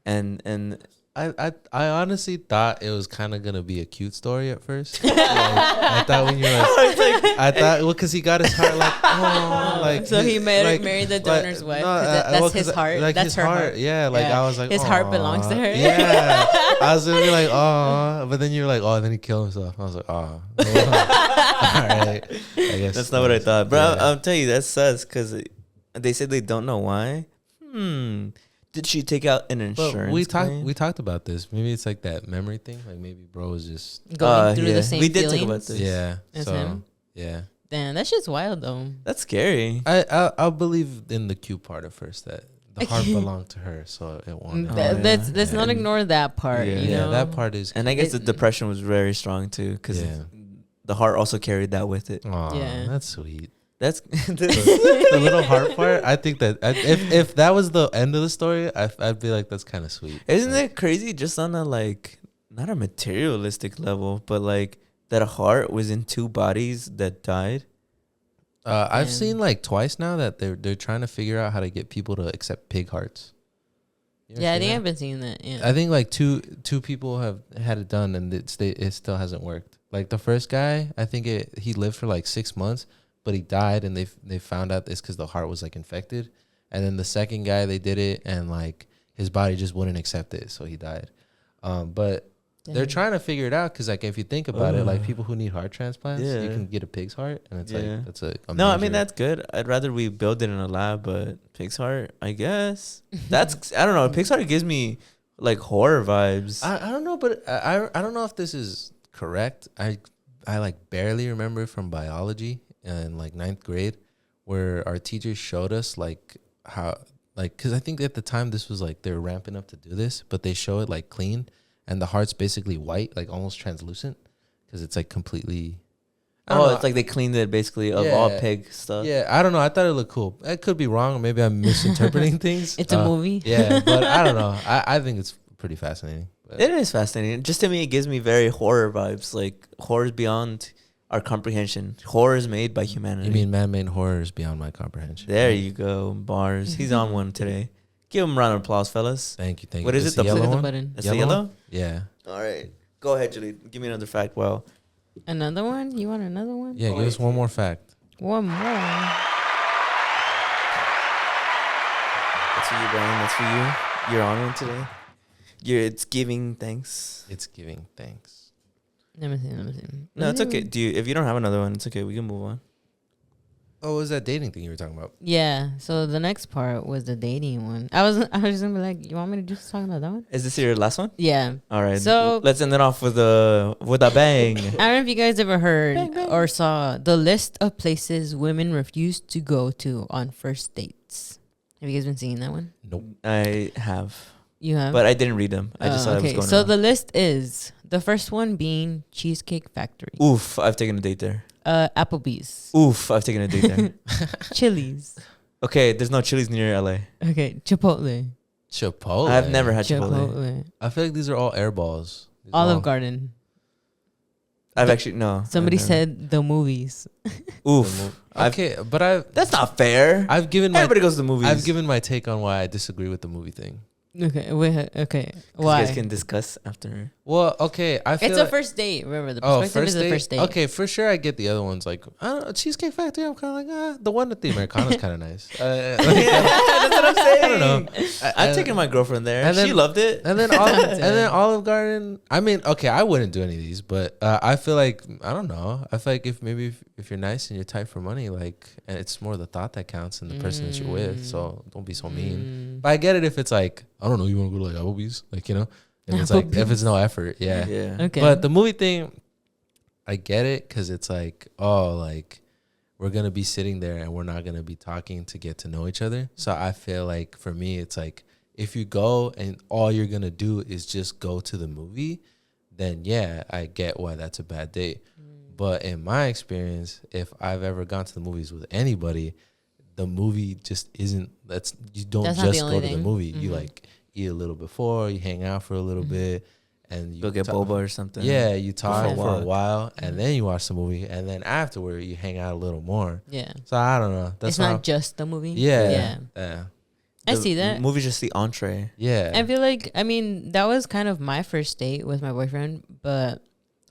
And I honestly thought it was kind of gonna be a cute story at first. Like, I thought when you were because he got his heart so he married the donor's wife. That's his heart. Like that's his her heart. Yeah, like I was like, his heart belongs to her. Yeah, I was gonna be like, oh, but then you were like, oh, then he killed himself. I was like, oh, all right. I guess that's not what I thought, bro. Yeah. I'll tell you that's sus because they said they don't know why. Did she take out an insurance claim? We talked about this. Maybe it's like that memory thing. Like maybe bro was just going through the same feelings. We did talk about this. Yeah. As him? Yeah. Damn, that shit's wild though. That's scary. I'll believe in the cute part at first that the heart belonged to her, so it won't. Let's not ignore that part. Yeah, you know? that part is. And I guess the depression was very strong too, because the heart also carried that with it. Oh, Yeah. that's sweet. That's The little heart part. I think that if that was the end of the story, I'd be like, that's kind of sweet. Isn't it crazy? Just on a like, not a materialistic level, but like that a heart was in two bodies that died. I've seen like twice now that they're trying to figure out how to get people to accept pig hearts. Yeah, I think I've been seeing that. Yeah. I think like two people have had it done and it still hasn't worked. Like the first guy, I think he lived for like 6 months, but he died and they found out it's because the heart was like infected. And then the second guy, they did it and like his body just wouldn't accept it, so he died. But they're trying to figure it out because like if you think about it, like people who need heart transplants, you can get a pig's heart, and it's like that's a no. I mean that's good. I'd rather we build it in a lab, but pig's heart, I guess that's I don't know. Pig's heart gives me like horror vibes. I don't know, but I don't know if this is correct. I like barely remember from biology in like 9th grade where our teachers showed us like how like because I think at the time this was like they were ramping up to do this, but they show it like clean. And the heart's basically white, like almost translucent, because it's like completely. It's like they cleaned it basically of all pig stuff. Yeah, I don't know. I thought it looked cool. I could be wrong. Maybe I'm misinterpreting things. It's a movie. Yeah, but I don't know. I think it's pretty fascinating. But. It is fascinating. Just to me, it gives me very horror vibes. Like horrors beyond our comprehension. Horrors made by humanity. You mean man-made horrors beyond my comprehension? There you go. Bars. He's on one today. Give him a round of applause, fellas. Thank you. What is it? The yellow one? Button. That's the yellow? Yeah. All right. Go ahead, Julie. Give me another fact. Well, Another one? You want another one? Yeah, give us one more fact. One more. that's for you, Brian. That's for you. You're on one today. It's giving thanks. It's giving thanks. Let me see. No, it's okay. If you don't have another one, it's okay. We can move on. Oh, what was that dating thing you were talking about? Yeah. So the next part was the dating one. I was just gonna be like, you want me to just talk about that one? Is this your last one? Yeah. All right. So let's end it off with a bang. I don't know if you guys ever heard or saw the list of places women refuse to go to on first dates. Have you guys been seeing that one? Nope. I have. You have? But I didn't read them. I just saw it was going So around. the list is the first one being Cheesecake Factory. Oof, I've taken a date there. Applebee's. Oof, I've taken a date there. Chili's. Okay, there's no Chili's near LA. Okay, Chipotle. Chipotle. I've never had Chipotle. Chipotle. I feel like these are all air balls. These are Olive all- Garden. I've actually no. Somebody I've never. said the movies. Oof. Okay, but That's not fair. I've given my Everybody goes to the movies. I've given my take on why I disagree with the movie thing. Okay, wait, okay. 'Cause Why? you guys can discuss after. Well, okay, I feel It's like, a first date. Remember, the perspective is a first date. Okay, for sure, I get the other ones. Like, I don't know, Cheesecake Factory. I'm kind of like, the one at the Americana is kind of nice. That's what I'm saying. I don't know. I've taken my girlfriend there. and then- She loved it. And then Olive Garden. I mean, okay, I wouldn't do any of these, but I feel like I don't know. I feel like if you're nice and you're tight for money, like, and it's more the thought that counts than the person that you're with. So don't be so mean. But I get it if it's like I don't know, you want to go to like Applebee's, like if it's like if it's no effort, yeah. Okay. But the movie thing, I get it because it's like like we're gonna be sitting there and we're not gonna be talking to get to know each other. So I feel like for me, it's like if you go and all you're gonna do is just go to the movie, then yeah, I get why that's a bad date. But in my experience, if I've ever gone to the movies with anybody, the movie just isn't. You don't That's not just the go only to the thing. movie. You like eat a little before, you hang out for a little bit, and you Go get boba or something. Yeah, you talk for a walk. while, and then you watch the movie, and then afterward you hang out a little more. Yeah. So I don't know. That's It's not just the movie. Yeah. I see that. Movie's just the entree. Yeah. I feel like, I mean, that was kind of my first date with my boyfriend, but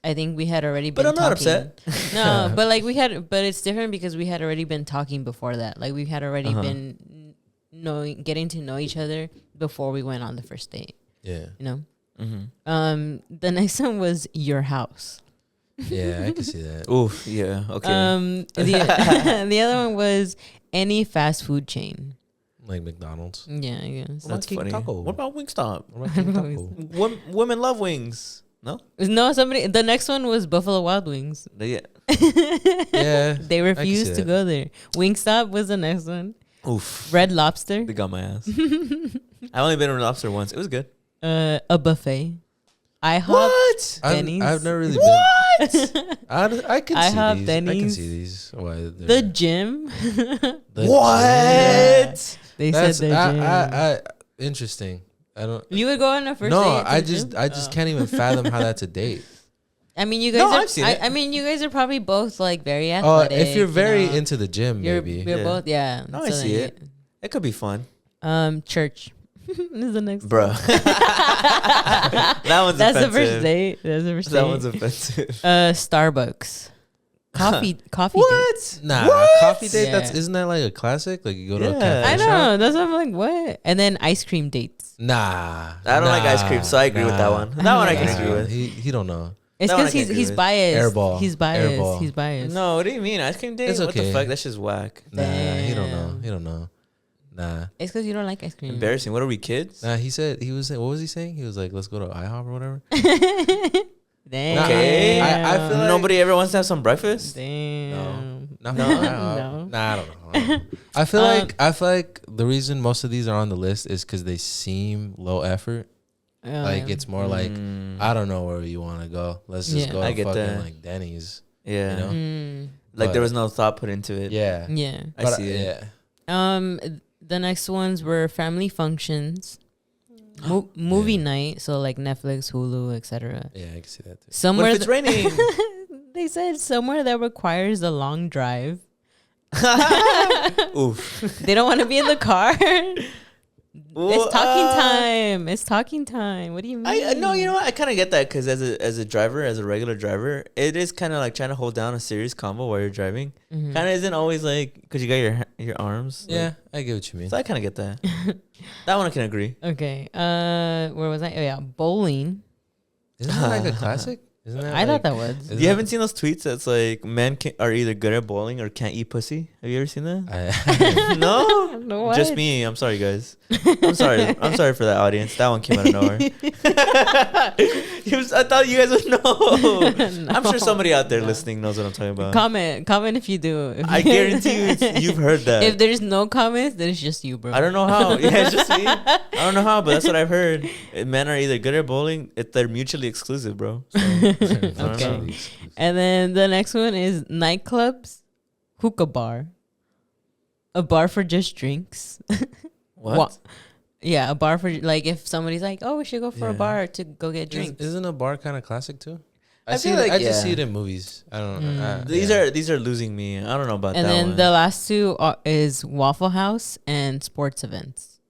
I think we had already been But I'm not talking. upset. No, but like but it's different because we had already been talking before that. Like we had already been getting to know each other before we went on the first date, Yeah. you know? Mm-hmm. The next one was your house. Yeah, I can see that. Oof. Yeah. Okay. The other one was any fast food chain. Like McDonald's. Yeah, I guess. That's King funny. Taco? What about Wingstop? What about King Taco? Women love wings. No. No, the next one was Buffalo Wild Wings. Yeah. Yeah. They refused see to that. go there. Wingstop was the next one. Oof. Red Lobster. They got my ass. I've only been to Lobster once. It was good. A buffet. IHOP, What? Denny's. I've never really What? been. I can see IHOP, these. I can Denny's. see these. Why The gym. the What? gym. They That's said the gym. I interesting. I don't. You would go on a first No, date? I to the just gym? I just can't even fathom how that's a date. I mean, you guys No, are. I've seen it. I mean, you guys are probably both like very Oh, athletic. if you're very you know. into the gym, you're maybe. you're Yeah. both No, I see it. It could be fun, Church. This is the next. bro. That one's That's offensive. the first date. That's the first That date. one's offensive. Starbucks. Coffee date. What? Nah, What? coffee date. Yeah. Isn't that like a classic? Like you go to a Yeah. cafe I shop? know. That's what I'm like. What? And then ice cream dates. Nah, I don't like ice cream, so I agree with that one. That one I can Nah. agree with. He don't know. It's That one I because can agree he's with. biased. Airball. He's biased. Airball. He's biased. No, what do you mean? Ice cream date? It's What the okay. fuck? That's just whack. Nah, he don't know. Damn. He don't know. Nah, It's because you don't like ice cream. Embarrassing. What are we, kids? nah. He said he was. What was he saying? He was like, "Let's go to IHOP or whatever." Damn. Nah, Okay. I feel like Nobody ever wants to have some breakfast? Damn. No, No? No. Nah, I don't know. I feel like the reason most of these are on the list is because they seem low effort. Like it's more like I don't know where you want to go. Let's just Yeah. go I to get fucking that. like Denny's. Yeah. You know? Like But- there was no thought put into it. Yeah, Yeah. I see it. Yeah, The next ones were family functions, movie night, so like Netflix, Hulu, etc. yeah. I can see that too. What Somewhere if it's raining? they said somewhere that requires a long drive. Oof. They don't want to be in the car. Well, It's talking time. It's talking time. What do you mean? I no, you know what? I kind of get that because as a driver, as a regular driver, it is kind of like trying to hold down a serious convo while you're driving. Mhm. Kind of isn't always like because you got your arms. Yeah, like, I get what you mean. so I kind of get that. That one I can agree. Okay. Where was I? Oh yeah, bowling. Isn't that like a classic? Isn't that? I like, thought that was. isn't You that- haven't seen those tweets that's like men are either good at bowling or can't eat pussy? Have you ever seen that? No, No, what? just me. I'm sorry, guys. I'm sorry. I'm sorry for that audience. That one came out of nowhere. I thought you guys would know. I'm sure somebody out there listening knows what I'm talking about. Comment if you do. I guarantee you, you've heard that. If there's no comments, then it's just you, bro. I don't know how. Yeah, it's just me. I don't know how, but that's what I've heard. Men are either good at bowling. They're mutually exclusive, bro. So, I don't know. Okay. And then the next one is nightclubs, hookah bar, a bar for just drinks. What? Yeah, a bar for like if somebody's like, oh, we should go for a Yeah. bar to go get drinks. Isn't a bar kind of classic too? I see feel it, like, I just yeah. see it in movies. I don't know. These are losing me. I don't know about And that then one. the last two is Waffle House and sports events.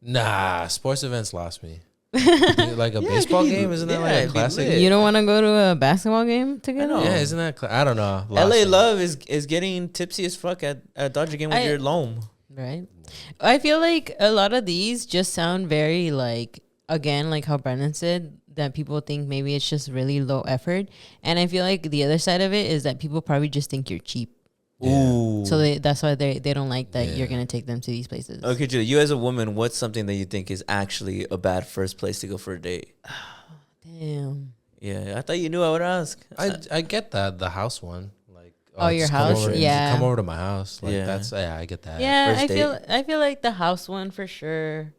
Nah, sports events lost me. Like a baseball game, isn't that yeah, like a it'd be classic? lit. You don't want to go to a basketball game together? know. Yeah, isn't that? I don't know. LA Lost me. Love is getting tipsy as fuck at a Dodger game with I- your loam. Right. I feel like a lot of these just sound very like, again, like how Brendan said, that people think maybe it's just really low effort. And I feel like the other side of it is that people probably just think you're cheap. Ooh. So that's why they don't like that Yeah. you're going to take them to these places. Okay, Julie, you as a woman, what's something that you think is actually a bad first place to go for a date? Damn. Yeah, I thought you knew I would ask. I get that the house one. Like Oh, your just come house? over- Yeah. come over to my house. Like Yeah. that's I get that. Yeah, first I feel like the house one for sure.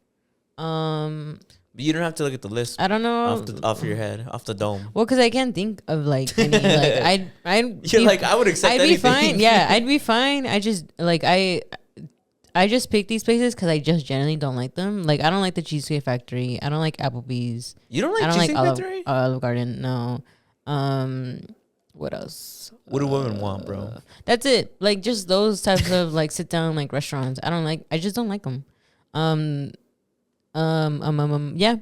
But you don't have to look at the list I don't know. off your head, off the dome. Well, because I can't think of like any like I'd You're be- like, I would accept I'd anything. be fine. Yeah, I'd be fine. I just like I just pick these places because I just generally don't like them. Like I don't like the Cheesecake Factory. I don't like Applebee's. You don't I like don't like Cheesecake Factory? Olive Garden. No. What else? What do women want, bro? That's it. Like just those types of like sit down like restaurants. I just don't like them. Yeah.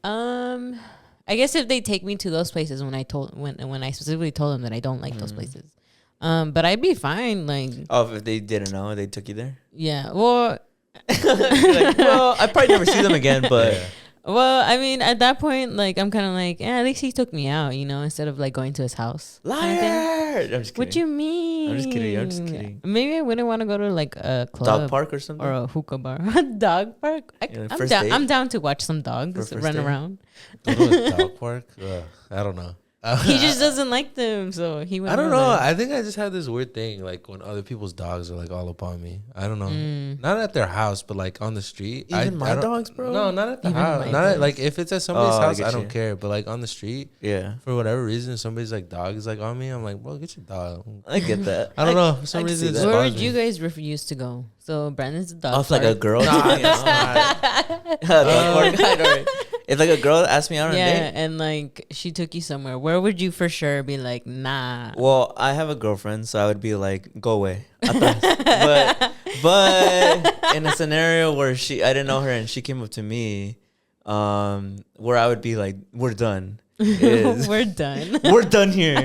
I guess if they take me to those places when I specifically told them that I don't like those places. But I'd be fine. Like, Oh, if they didn't know, they took you there. yeah. Well, You're like, well, I probably never see them again, but I mean, at that point, like, I'm kind of like, at least he took me out, instead of like going to his house. kind of thing. liar. I'm just kidding. What you mean? I'm just kidding. Maybe I wouldn't want to go to like a club Dog park or something? or a hookah bar. Dog park? Yeah, I'm first down. date? I'm down to watch some dogs For a first run date? around. Go to a dog park. I don't know. He just doesn't like them, so he wouldn't I don't know. that. I think I just have this weird thing, like when other people's dogs are like all upon me. I don't know. Not at their house, but like on the street. Even my dogs, bro. No, not at the Even house. my Not at, dogs. like if it's at somebody's house, get I don't you. care. But like on the street, Yeah, for whatever reason, somebody's like dog is like on me. I'm like, bro, get your dog. I get that. I don't know. For some I can reason, see it that. just Where bothers would me. you guys refuse to go? So Brandon's a dog. Off like a park. girl. Nah, it's not. Dog park. Alright. If like a girl asked me out on a Yeah, date. and like she took you somewhere. Where would you for sure be like, nah? Well, I have a girlfriend, so I would be like, go away. but in a scenario where I didn't know her and she came up to me, where I would be like, we're done. We're done. We're done here.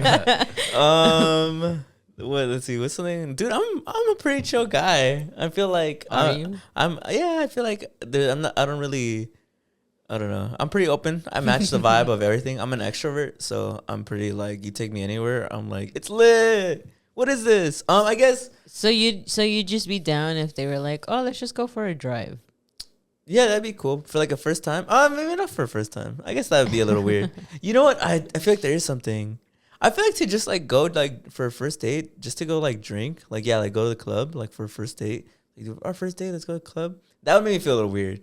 Let's see, what's something, dude? I'm a pretty chill guy. I feel like Are you? I feel like I don't know. I'm pretty open. I match the vibe of everything. I'm an extrovert, so I'm pretty like, you take me anywhere, I'm like, it's lit. What is this? I guess. So you'd just be down if they were like, oh, let's just go for a drive. Yeah, that'd be cool for like a first time. Maybe not for a first time. I guess that would be a little weird. You know what? I feel like there is something. I feel like to just like go like for a first date, just to go like drink, like yeah, like go to the club, like for a first date. Like, our first date, let's go to the club. That would make me feel a little weird.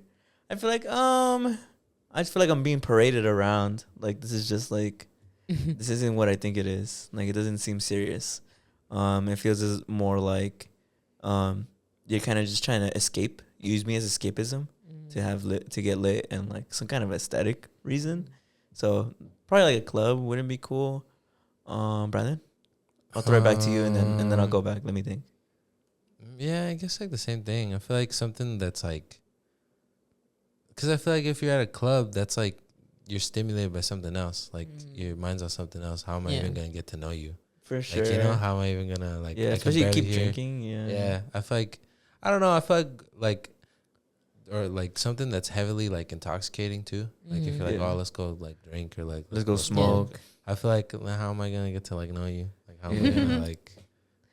I feel like I just feel like I'm being paraded around. Like this is just like this isn't what I think it is. Like it doesn't seem serious. It feels as more like you're kind of just trying to escape. Use me as escapism to have to get lit and like some kind of aesthetic reason. So probably like a club wouldn't be cool. Brandon, I'll throw it back to you and then I'll go back. Let me think. Yeah, I guess like the same thing. I feel like something that's like, because I feel like if you're at a club, that's like you're stimulated by something else. Like your mind's on something else. How am I even gonna get to know you? For sure. Like, you know, how am I even gonna like? Yeah, I especially you barely keep hear. drinking. Yeah. Yeah, I feel like, I don't know. I feel like or like something that's heavily like intoxicating too. Like if you're like, Yeah. oh, let's go like drink or like Let's go smoke. I feel like how am I gonna get to like know you? Like how am I gonna like?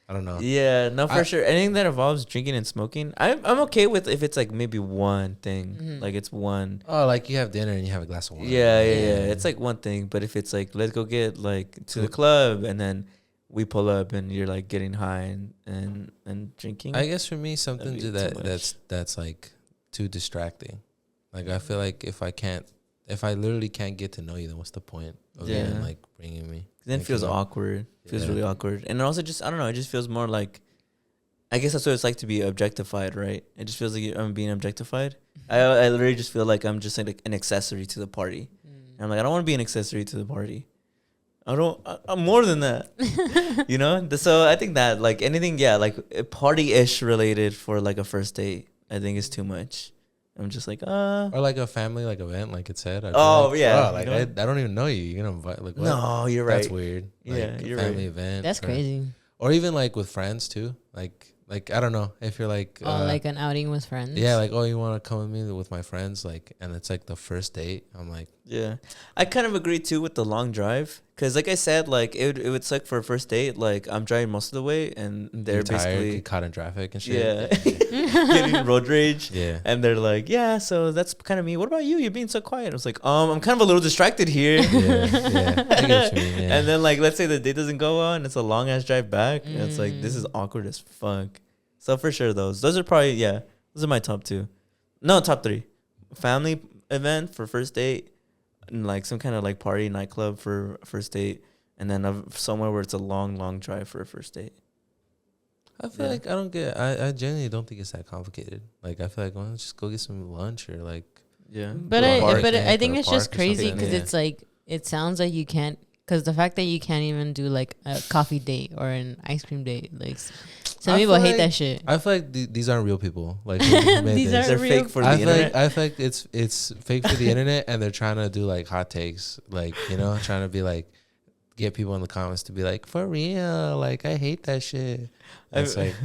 I don't know. Yeah, no, for sure. Anything that involves drinking and smoking, I'm okay with if it's like maybe one thing, like it's one. Oh, like you have dinner and you have a glass of wine. Yeah. It's like one thing, but if it's like let's go get like to the club and then we pull up and you're like getting high and drinking. I guess for me, something That'd be to too that's like too distracting. Like I feel like if I literally can't get to know you, then what's the point of even like bringing me? Then it Like, feels you know? awkward. Feels really awkward. And also just, I don't know, it just feels more like, I guess that's what it's like to be objectified, right? It just feels like I'm being objectified. I literally just feel like I'm just like an accessory to the party. And I'm like, I don't want to be an accessory to the party. I'm more than that. You know? So I think that like anything, like party-ish related for like a first date, I think is too much. I'm just like, or like a family like event, like it said. Oh, yeah. Like You know? I don't even know you. You're gonna invite like what? no, you're right. That's weird. Like, Yeah, a you're family right. event. That's crazy. Or even like with friends too. Like I don't know if you're like Like an outing with friends. yeah, like oh you want to come with me with my friends like and it's like the first date. I'm like Yeah, I kind of agree too with the long drive because, like I said, like it would suck for a first date. Like I'm driving most of the way, and they're you're tired, basically get caught in traffic and shit. yeah, getting road rage. Yeah. And they're like, yeah, so that's kind of me. What about you? You're being so quiet. I was like, I'm kind of a little distracted here. Yeah. I get what you mean, yeah. And then like, let's say the date doesn't go well, and it's a long ass drive back. And it's like this is awkward as fuck. So for sure, those are probably those are my top two. No, top three. Family event for first date. And like some kind of like party nightclub for first date, and then somewhere where it's a long drive for a first date. I feel like I genuinely don't think it's that complicated. Like I feel like well, let's just go get some lunch or like But I think it's just crazy because it's like it sounds like you can't, because the fact that you can't even do like a coffee date or an ice cream date, like some people hate that shit. I feel like these aren't real people. Like who made These this. aren't They're real. fake for the internet. I feel like it's fake for the internet, and they're trying to do like hot takes, like trying to be like get people in the comments to be like for real, like I hate that shit. It's like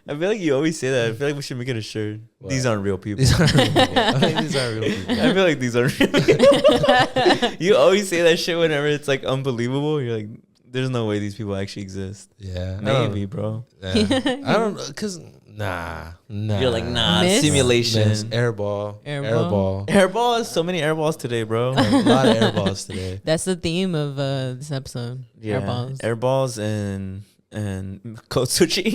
I feel like you always say that. I feel like we should make it a shirt. What? These aren't real people. these aren't real people. I think these aren't real people. I feel like these aren't real people. You always say that shit whenever it's like unbelievable. You're like, there's no way these people actually exist. Yeah, Maybe, bro. Yeah. I don't know, cause Nah. You're like, nah, Miss? simulation. Miss, airball. Airball? Airballs, so many airballs today, bro. A lot of airballs today. That's the theme of this episode. Yeah, Airballs. airballs and code switching.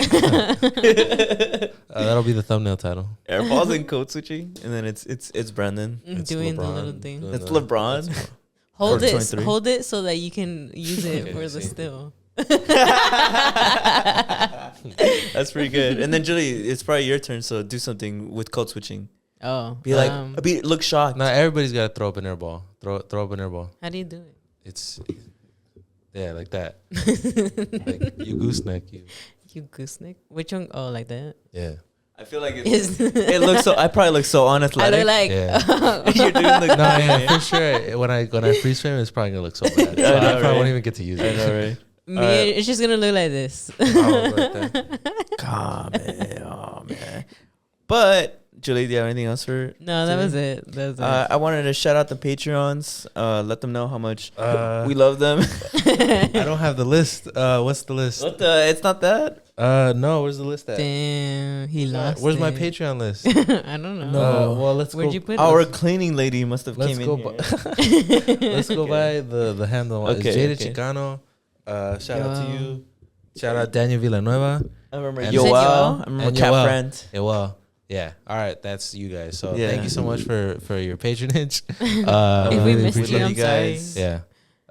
That'll be the thumbnail title. Airballs and code switching, and then it's Brandon. It's Doing the LeBron little thing. doing It's the- LeBron. that's- Hold it, 23. hold it so that you can use it Okay, for the see. still. That's pretty good. And then Julie, it's probably your turn. So do something with code switching. Oh, Be like, look shocked. Nah, everybody's got to throw up an airball. Throw up an airball. how do you do it? It's like that. Like you gooseneck. You gooseneck? Which one? Oh, like that. Yeah. I feel like Is it looks so. I probably look so I unathletic. look like Yeah. You're doing the No, yeah, for sure. When I freeze frame, it's probably gonna look so bad. So I know, I probably right? won't even get to use I it. know, right? me. It's just gonna look like this. Probably like that. God, man. Oh man. But Julie, do you have anything else for? No, that was it. That was it. I wanted to shout out the Patreons. Let them know how much we We love them. I don't have the list. What's the list? What the? It's not that. No. Where's the list at? Damn, he lost. Where's my it. Patreon list? I don't know. No. Well, let's Where'd go. you put Our it? cleaning lady must have Let's came go. in here. Let's go by the handle. Okay, It's Jada okay. Chicano. Shout out to Yoel. you. Shout out Daniel Villanueva. I remember And- You said Yoel. Yoel? I remember And Cat Yoel. Friend. Yeah, well, yeah. All right, that's you guys. So Yeah. thank you so much for your patronage. If we really missed appreciate you, it. I'm sorry.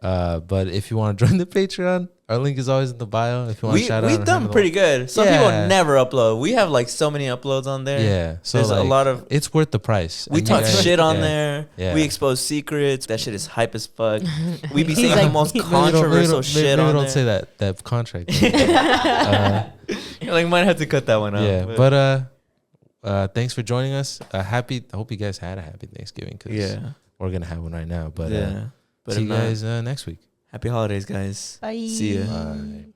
Yeah. But if you want to join the Patreon, our link is always in the bio. If you want to shout out, We've or done handle- pretty good. Some Yeah. people never upload. We have like so many uploads on there. Yeah. So There's like, a lot of. it's worth the price. We And you talk guys- shit on yeah. there. Yeah. We expose secrets. That shit is hype as fuck. We be He's saying the like- most Maybe controversial shit on don't there. say that contract. Like, might have to cut that one out. Yeah, but thanks for joining us. I hope you guys had a happy Thanksgiving because yeah, we're gonna have one right now. But yeah. But see if you not, guys next week. happy holidays, guys. Bye. See ya. Bye.